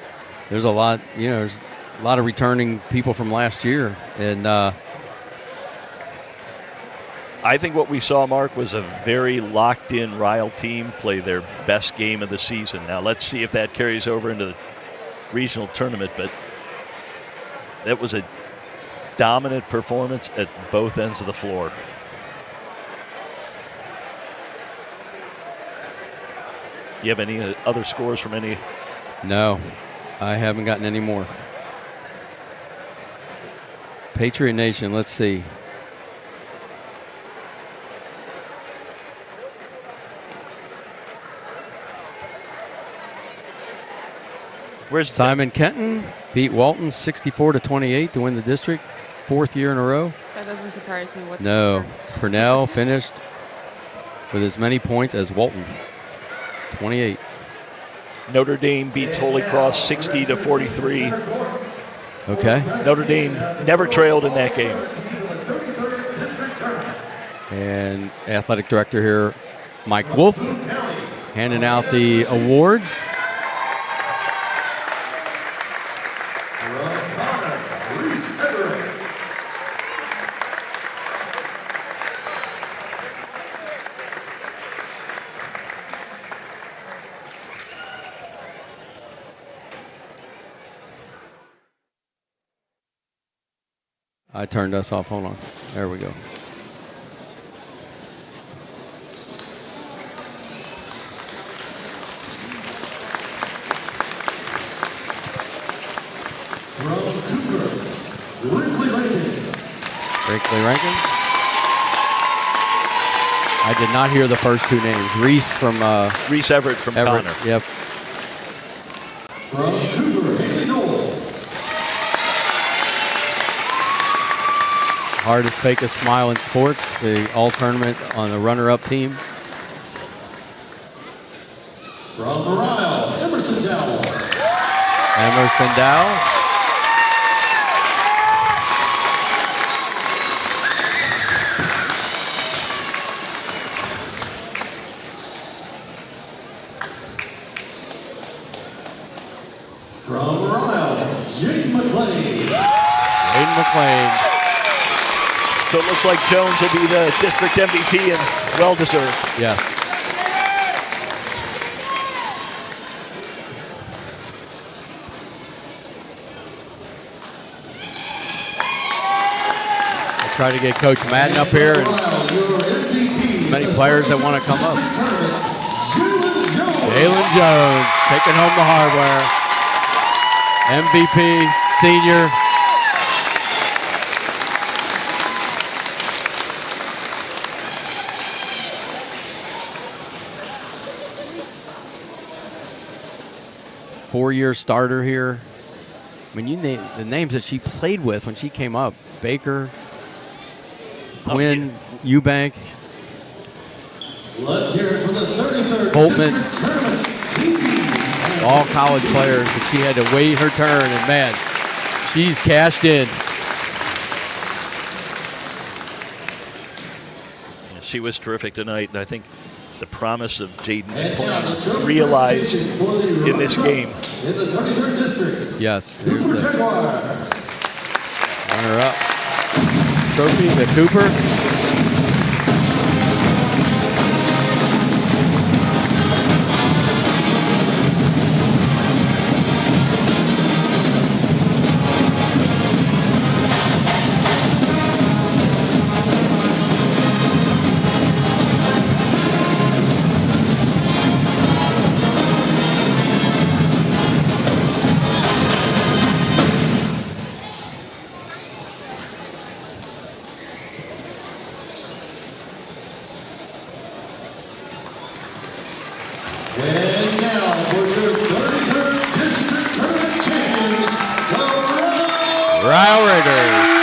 there's a lot, there's a lot of returning people from last year. And I think what we saw, Mark, was a very locked-in Ryle team play their best game of the season. Now, let's see if that carries over into the regional tournament, but that was a dominant performance at both ends of the floor. You have any other scores from any? No, I haven't gotten any more. Patriot Nation, let's see. Where's Simon Kenton beat Walton 64-28 to win the district, 4th year in a row. That doesn't surprise me whatsoever. No, Purnell finished with as many points as Walton, 28. Notre Dame beats Holy Cross 60-43. Okay. Notre Dame never trailed in that game. And athletic director here, Mike Wolf, handing out the awards. I turned us off. Hold on. There we go. From Cooper, Brinkley Rankin. Brinkley Rankin. I did not hear the first 2 names. Reese from Reese Everett from Everett. Connor. Yep. From Cooper, Haley Knoll. Hardest, fakest smile in sports, the all tournament on the runner-up team. From Ryle, Emerson Dowell. Emerson Dow. From Ryle, Jake McLean. Aiden McLean. So it looks like Jones will be the district MVP and well-deserved. Yes. I'll try to get Coach Madden up here and many players that want to come up. Jalen Jones taking home the hardware. MVP, senior. Four-year starter here. I mean, you name the names that she played with when she came up. Baker, Quinn, Eubank. Let's hear it for the 33rd Holtman. District Tournament TV. All college players that she had to wait her turn, and man, she's cashed in. Yeah, she was terrific tonight, and I think the promise of Jaden McClain realized in this game. In the 33rd District, Yes, there's Cooper the Jaguars. runner-up trophy to Cooper. And now for your 33rd District Tournament champions, the Ryle Raiders.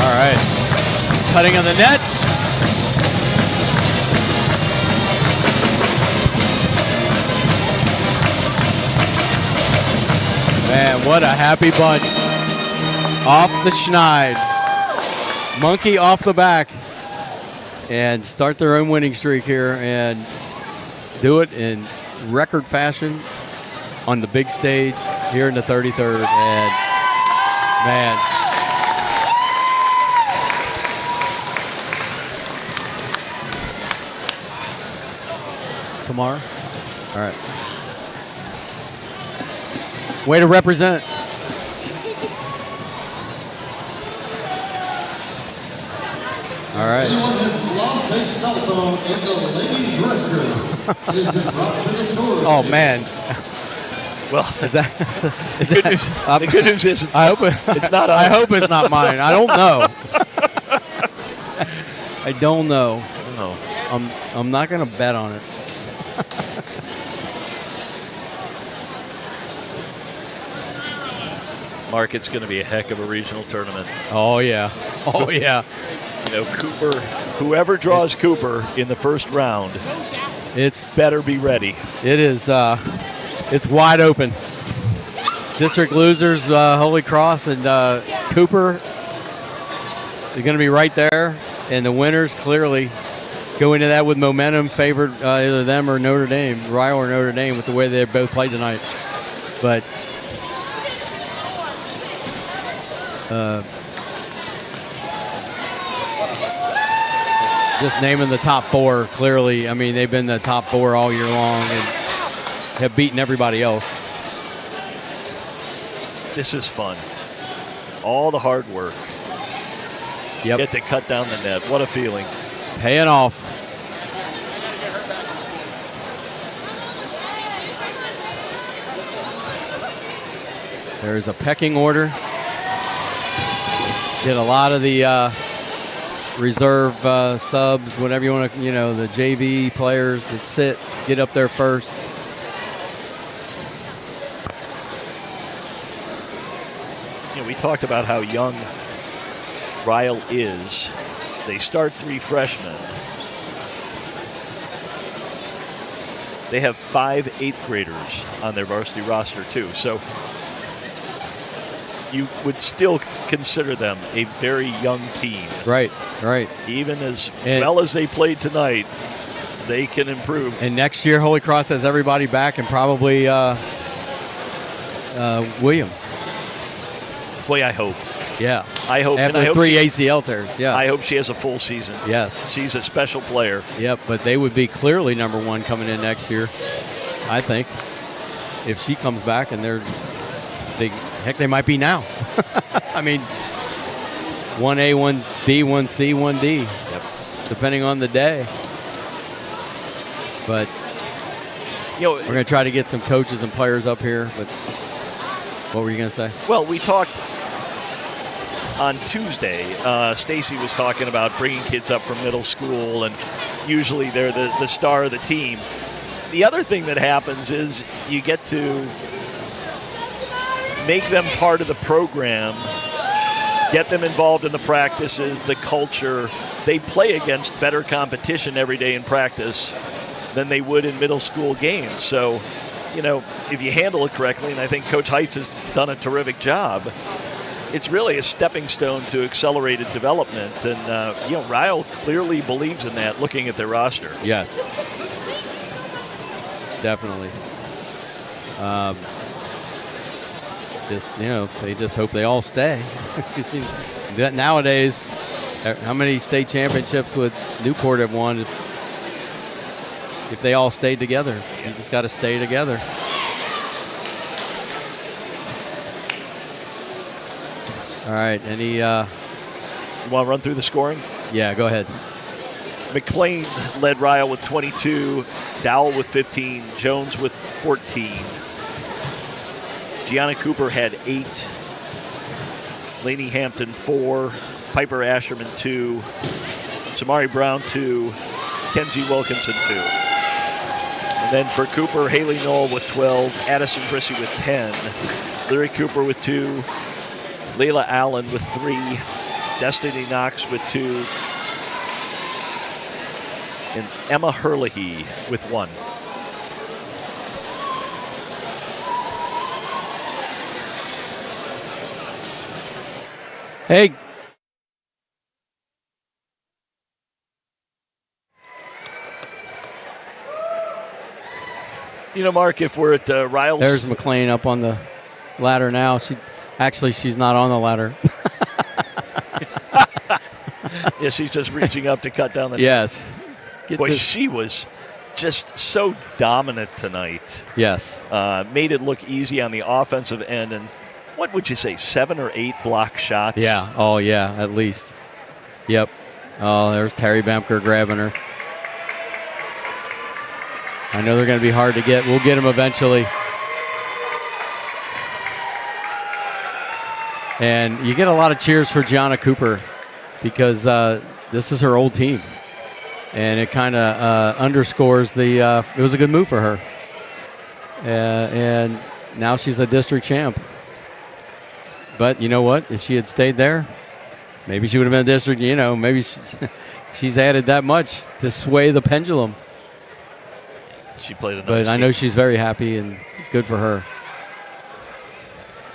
All right, cutting on the nets. Man, what a happy bunch. Off the schneid. Monkey off the back. And start their own winning streak here and do it in record fashion on the big stage here in the 33rd. And man. Kamar? All right. Way to represent. All right. Anyone has lost a cell phone in the ladies' restroom, it has been brought to the store. Oh man. Well, Is that? the good news is I hope it's not I ours. hope it's not mine. I don't know. I don't know. No. I'm not gonna bet on it. Mark, it's going to be a heck of a regional tournament. Oh yeah. Oh yeah. You know, Cooper, whoever draws Cooper in the first round, It's better be ready. it is it's wide open. District losers, Holy Cross and Cooper. They're going to be right there, and the winners clearly go into that with momentum, favored either them or Notre Dame, Ryle or Notre Dame, with the way they both played tonight. But just naming the top four, clearly, I mean, they've been the top four all year long and have beaten everybody else. This is fun. All the hard work. Yep, Get to cut down the net. What a feeling. paying off. There's a pecking order. Get a lot of the reserve subs, whatever you want to, the JV players that sit, get up there first. You know, we talked about how young Ryle is. They start 3 freshmen. They have 5 8th graders on their varsity roster too. So you would still consider them a very young team. Right. Even as well as they played tonight, they can improve. And next year, Holy Cross has everybody back and probably Williams. Boy, I hope. Yeah. I hope. After and I hope 3 she- ACL tears. Yeah. I hope she has a full season. Yes. She's a special player. Yep, but they would be clearly number one coming in next year, I think, if she comes back, and they might be now. I mean, 1A, 1B, 1C, 1D, Yep. depending on the day. But You know, we're going to try to get some coaches and players up here. But what were you going to say? well, we talked on Tuesday. Stacy was talking about bringing kids up from middle school, and usually they're the star of the team. The other thing that happens is you get to make them part of the program, get them involved in the practices, the culture. They play against better competition every day in practice than they would in middle school games. So, if you handle it correctly, and I think Coach Heitz has done a terrific job, it's really a stepping stone to accelerated development. And, Ryle clearly believes in that looking at their roster. Yes, definitely. They just hope they all stay. Nowadays, how many state championships would Newport have won if they all stayed together? You just got to stay together. All right, any You want to run through the scoring? Yeah, go ahead. McLean led Ryle with 22, Dowell with 15, Jones with 14. Gianna Cooper had 8, Lainey Hampton 4, Piper Asherman 2, Samari Brown 2, Kenzie Wilkinson 2. And then for Cooper, Haley Knoll with 12, Addison Brissy with 10, Larry Cooper with 2, Layla Allen with 3, Destiny Knox with 2, and Emma Herlihy with 1. Hey. You know, Mark, if we're at Ryle's... There's McLean up on the ladder now. She's not on the ladder. Yeah, she's just reaching up to cut down the... Yes. Boy, she was just so dominant tonight. Yes. Made it look easy on the offensive end. And what would you say, 7 or 8 block shots? Yeah. Oh, yeah, at least. Yep. Oh, there's Terry Bamker grabbing her. I know they're going to be hard to get. We'll get them eventually. And you get a lot of cheers for Gianna Cooper because this is her old team. And it kind of underscores it was a good move for her. And now she's a district champ. But you know what? If she had stayed there, maybe she would have been a district, maybe she's added that much to sway the pendulum. She played a nice But I game. know she's very happy and good for her.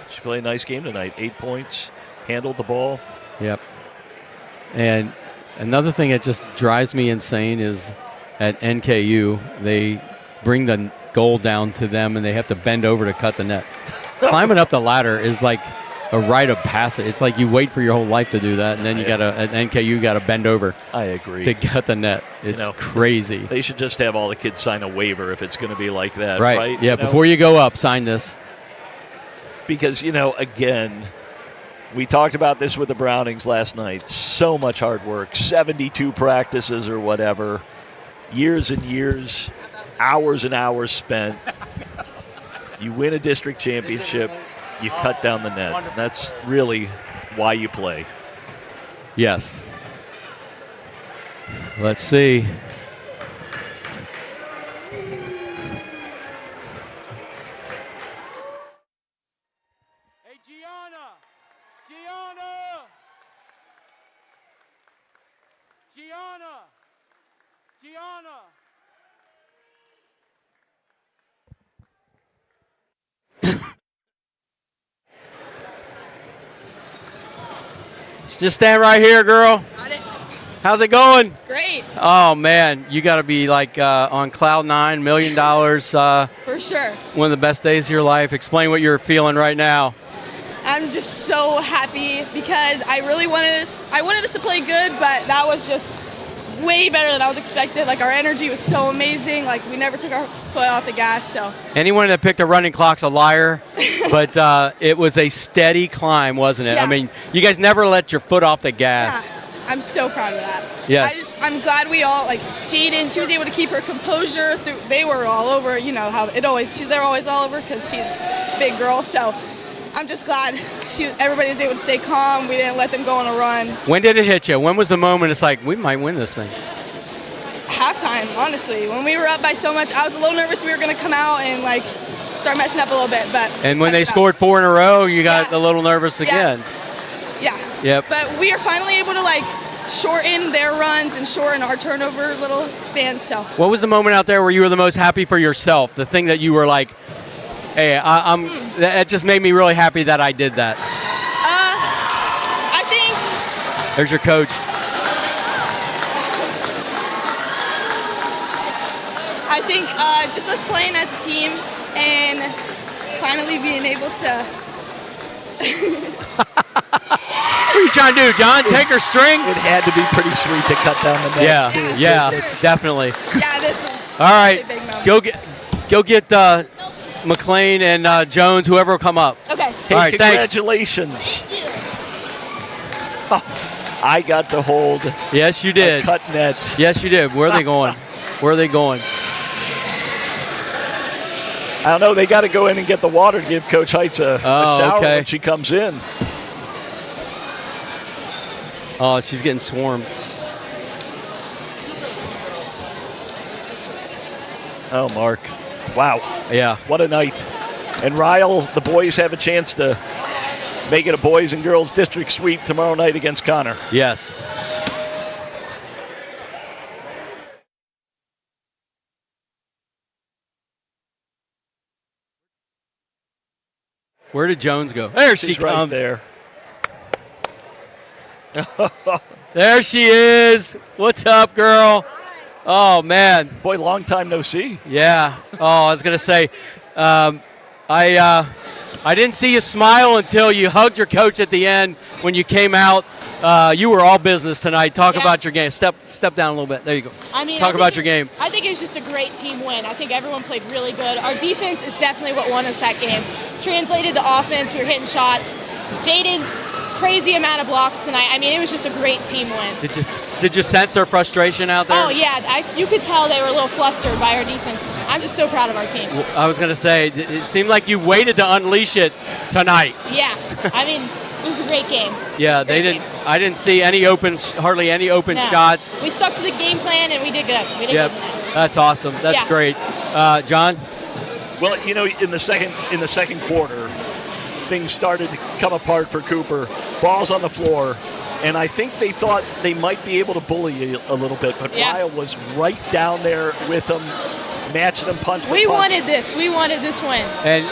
She played a nice game tonight. 8 points, handled the ball. Yep. And another thing that just drives me insane is at NKU, they bring the goal down to them and they have to bend over to cut the net. Climbing up the ladder is like a rite of passage. It's like you wait for your whole life to do that, and then at NKU got to bend over. I agree. To cut the net. It's crazy. They should just have all the kids sign a waiver if it's going to be like that, right? Yeah, before you go up, sign this. Because, again, we talked about this with the Brownings last night. So much hard work, 72 practices or whatever, years and years, hours and hours spent. You win a district championship, you cut down the net. That's really why you play. Yes. Let's see. Hey, Gianna! Just stand right here, girl. Got it. How's it going? Great. Oh, man. You got to be like on cloud nine, $1 million. For sure. One of the best days of your life. Explain what you're feeling right now. I'm just so happy because I really wanted us to play good, but that was just way better than I was expected. Like, our energy was so amazing. Like, we never took our foot off the gas. So anyone that picked a running clock's a liar, but it was a steady climb, wasn't it? Yeah. I mean, you guys never let your foot off the gas. yeah, I'm so proud of that. Yes. I'm glad we all, like, Jaden, she was able to keep her composure. They were all over, how they're always all over because she's a big girl. So I'm just glad everybody was able to stay calm. We didn't let them go on a run. When did it hit you? When was the moment it's like, we might win this thing? Halftime, honestly. When we were up by so much, I was a little nervous we were going to come out and, like, start messing up a little bit. And when they scored 4 in a row, you got a little nervous again. Yeah. Yep. But we are finally able to, like, shorten their runs and shorten our turnover little spans. So. What was the moment out there where you were the most happy for yourself? The thing that you were like, hey, that just made me really happy that I did that. I think. There's your coach. I think just us playing as a team and finally being able to. What are you trying to do, John? Take her string? It had to be pretty sweet to cut down the net. Yeah, sure. definitely. Yeah, this was. All right, a big moment. go get McLean and Jones, whoever will come up. Okay. Hey, All right, congratulations. Oh, I got to hold. Yes, you did. A cut net. Yes, you did. Where are they going? Where are they going? I don't know. They got to go in and get the water to give Coach Heitz a shower okay. when she comes in. Oh, she's getting swarmed. Oh, Mark. Wow. Yeah. What a night. And Ryle, the boys have a chance to make it a boys and girls district sweep tomorrow night against Connor. Yes. Where did Jones go? There she She's comes. Right there. There she is. What's up, girl? Oh, man. Boy, long time no see. Yeah. Oh, I was going to say, I didn't see you smile until you hugged your coach at the end when you came out. You were all business tonight. Talk about your game. Step down a little bit. There you go. Talk about your game. I think it was just a great team win. I think everyone played really good. Our defense is definitely what won us that game. Translated to offense. We were hitting shots. Jaden, crazy amount of blocks tonight. I mean, it was just a great team win. Did you sense their frustration out there? Oh, yeah. You could tell they were a little flustered by our defense. I'm just so proud of our team. I was going to say, it seemed like you waited to unleash it tonight. Yeah. I mean, it was a great game. Yeah, I didn't see hardly any open shots. We stuck to the game plan, and we did good. We did good tonight. That's awesome. That's great. John? Well, you know, in the second quarter, things started to come apart for Cooper. Ball's on the floor, and I think they thought they might be able to bully you a little bit, but Ryle was right down there with them, matching them punch for punch. We wanted this. We wanted this win. And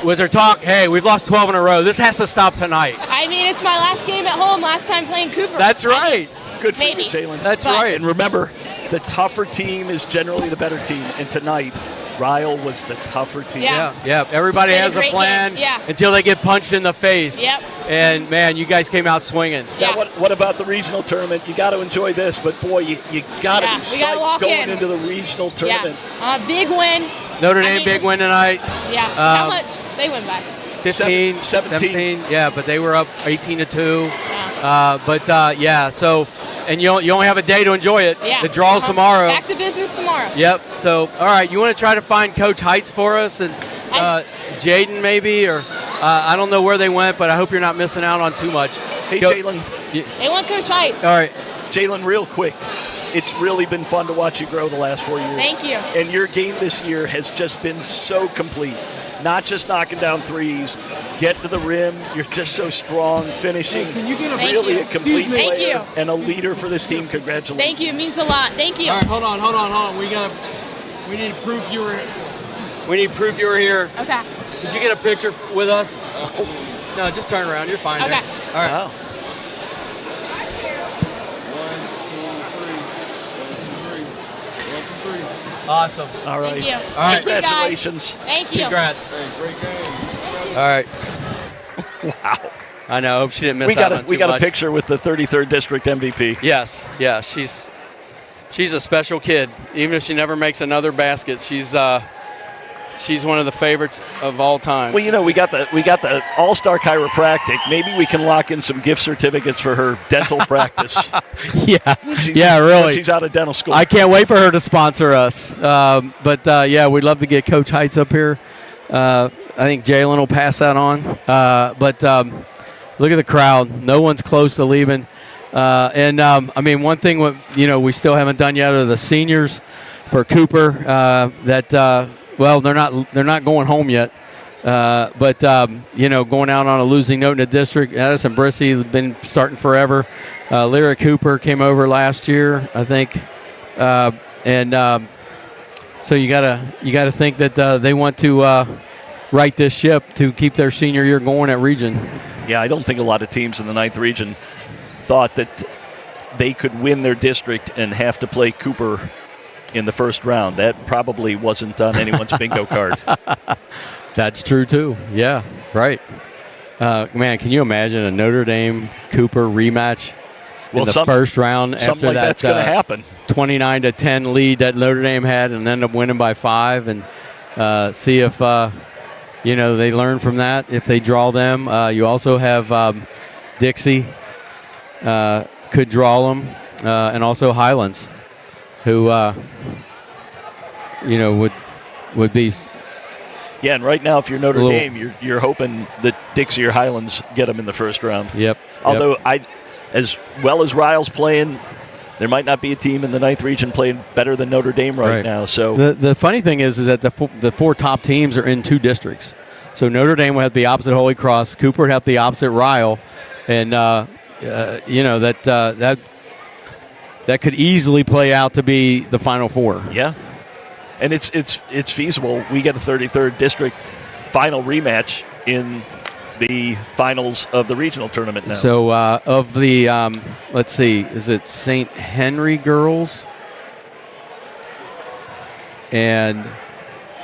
was there talk, hey, we've lost 12 in a row. This has to stop tonight. I mean, it's my last game at home, last time playing Cooper. That's right. Good for you, Jalen. That's right. And remember, the tougher team is generally the better team, and tonight, Ryle was the tougher team. Yeah. Everybody has a plan until they get punched in the face. Yep. And, man, you guys came out swinging. Now, what about the regional tournament? You got to enjoy this, but, boy, you got to be psyched going into the regional tournament. Yeah. Big win. Notre Dame, big win tonight. Yeah. How much? They win by 15, 17. Yeah, but they were up 18-2. Yeah. So, and you only have a day to enjoy it. Yeah. The draw's tomorrow. Back to business tomorrow. Yep. So, all right, you want to try to find Coach Heitz for us and Jaden maybe, or I don't know where they went, but I hope you're not missing out on too much. Hey, Jalen. They want Coach Heitz. All right. Jalen, real quick. It's really been fun to watch you grow the last 4 years. Thank you. And your game this year has just been so complete. Not just knocking down threes, getting to the rim. You're just so strong, finishing. Really a complete player and a leader for this team. Congratulations. Thank you. It means a lot. Thank you. All right, hold on. We need proof you were. We need proof you were here. Okay. Did you get a picture with us? No, just turn around. You're fine. Okay. There. All right. Wow. 1, 2, 3. 1, 2, 3. 1, 2, 3. Awesome. All right. Thank you. All right. Congratulations. Thank you. Congrats. Hey, great game. All right. Wow. I know. Hope she didn't miss out on too We got much. a picture with the 33rd District MVP. Yes. Yeah. She's a special kid. Even if she never makes another basket, she's one of the favorites of all time. Well, you know, we got the All-Star Chiropractic. Maybe we can lock in some gift certificates for her dental practice. Really. When she's out of dental school. I can't wait for her to sponsor us. We'd love to get Coach Heitz up here. I think Jalen will pass that on. Look at the crowd. No one's close to leaving. One thing we still haven't done yet are the seniors for Cooper. They're not going home yet. Going out on a losing note in the district. Addison Brissy has been starting forever. Lyra Cooper came over last year, I think. So you gotta think that they want to right this ship to keep their senior year going at region. Yeah, I don't think a lot of teams in the 9th region thought that they could win their district and have to play Cooper in the first round. That probably wasn't on anyone's bingo card. That's true too. Yeah, right. Man, can you imagine a Notre Dame Cooper rematch in the first round after like that's going to happen? 29-10 lead that Notre Dame had, and end up winning by 5, and see if they learn from that. If they draw them, you also have Dixie could draw them, and also Highlands, who would be. Yeah, and right now, if you're Notre Dame, you're hoping that Dixie or Highlands get them in the first round. Yep. Although as well as Ryle's playing, there might not be a team in the 9th region playing better than Notre Dame right now. So the funny thing is that the 4 top teams are in 2 districts. So Notre Dame would have to be opposite Holy Cross, Cooper would have to be opposite Ryle, and that could easily play out to be the Final Four. Yeah, and it's feasible. We get a 33rd district final rematch in the finals of the regional tournament now. So of the, let's see, is it St. Henry girls and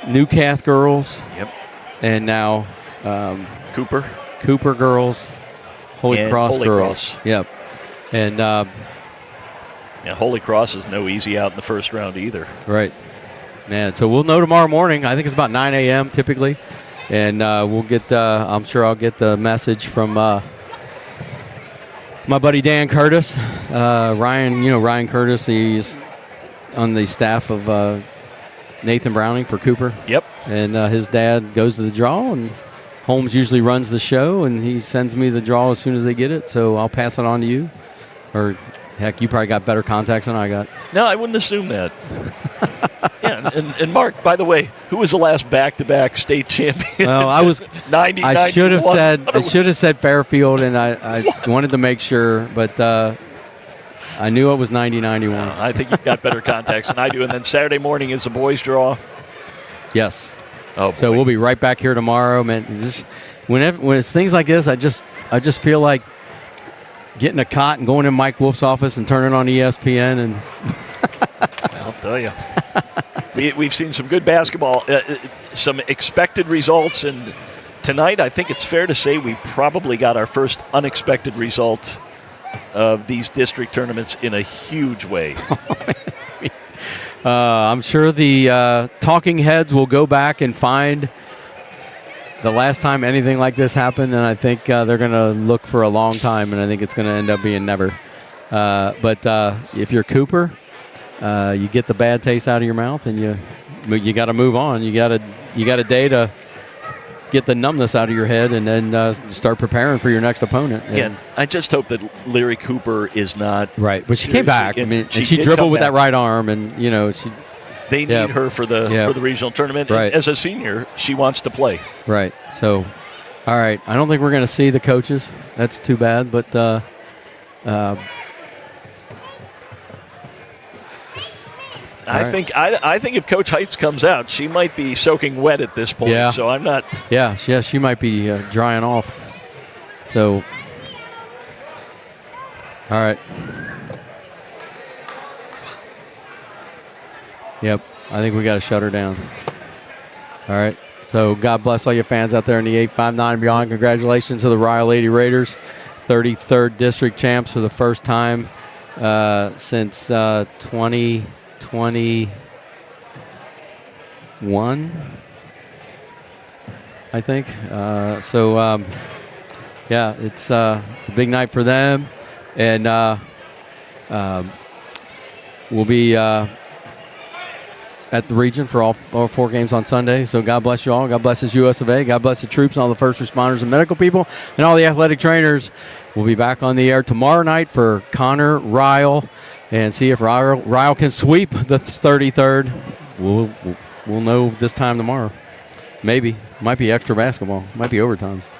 Newcath girls? Yep. And now Cooper girls, Holy Cross girls. Yep. And Holy Cross is no easy out in the first round either. Right. Man, so we'll know tomorrow morning. I think it's about 9 a.m. typically. And we'll get, I'm sure I'll get the message from my buddy Dan Curtis. Ryan Curtis, he's on the staff of Nathan Browning for Cooper. Yep. And his dad goes to the draw, and Holmes usually runs the show, and he sends me the draw as soon as they get it. So I'll pass it on to you. Or, heck, you probably got better contacts than I got. No, I wouldn't assume that. Yeah, and Mark, by the way, who was the last back-to-back state champion? Well, I was 90. I should have said Fairfield, and I wanted to make sure, but I knew it was 90-91. I think you've got better contacts than I do. And then Saturday morning is the boys' draw. Yes. Oh, boy. So we'll be right back here tomorrow, man. When it's things like this, I just feel like getting a cot and going in Mike Wolf's office and turning on ESPN and. I'll tell you. We've seen some good basketball, some expected results, and tonight I think it's fair to say we probably got our first unexpected result of these district tournaments in a huge way. I'm sure the talking heads will go back and find the last time anything like this happened, and I think they're going to look for a long time, and I think it's going to end up being never. But if you're Cooper, you get the bad taste out of your mouth, and you got to move on. You got a day to get the numbness out of your head, and then start preparing for your next opponent. Yeah, I just hope that Larry Cooper is not right. But she came back. I mean, and she dribbled with that right arm, and they need her for the regional tournament. Right. As a senior, she wants to play. Right. So, all right. I don't think we're going to see the coaches. That's too bad. But I think if Coach Heights comes out, she might be soaking wet at this point. Yeah. So I'm not. Yeah, she might be drying off. So, all right. Yep, I think we got to shut her down. All right. So God bless all you fans out there in the 859 and beyond. Congratulations to the Ryle Lady Raiders, 33rd district champs for the first time since 2021, I think. Yeah, it's a big night for them, and we'll be at the region for all 4 games on Sunday. So God bless you all. God bless us US of A. God bless the troops and all the first responders and medical people and all the athletic trainers. We'll be back on the air tomorrow night for Connor Ryle and see if Ryle can sweep the 33rd. We'll know this time tomorrow. Maybe. Might be extra basketball. Might be overtimes.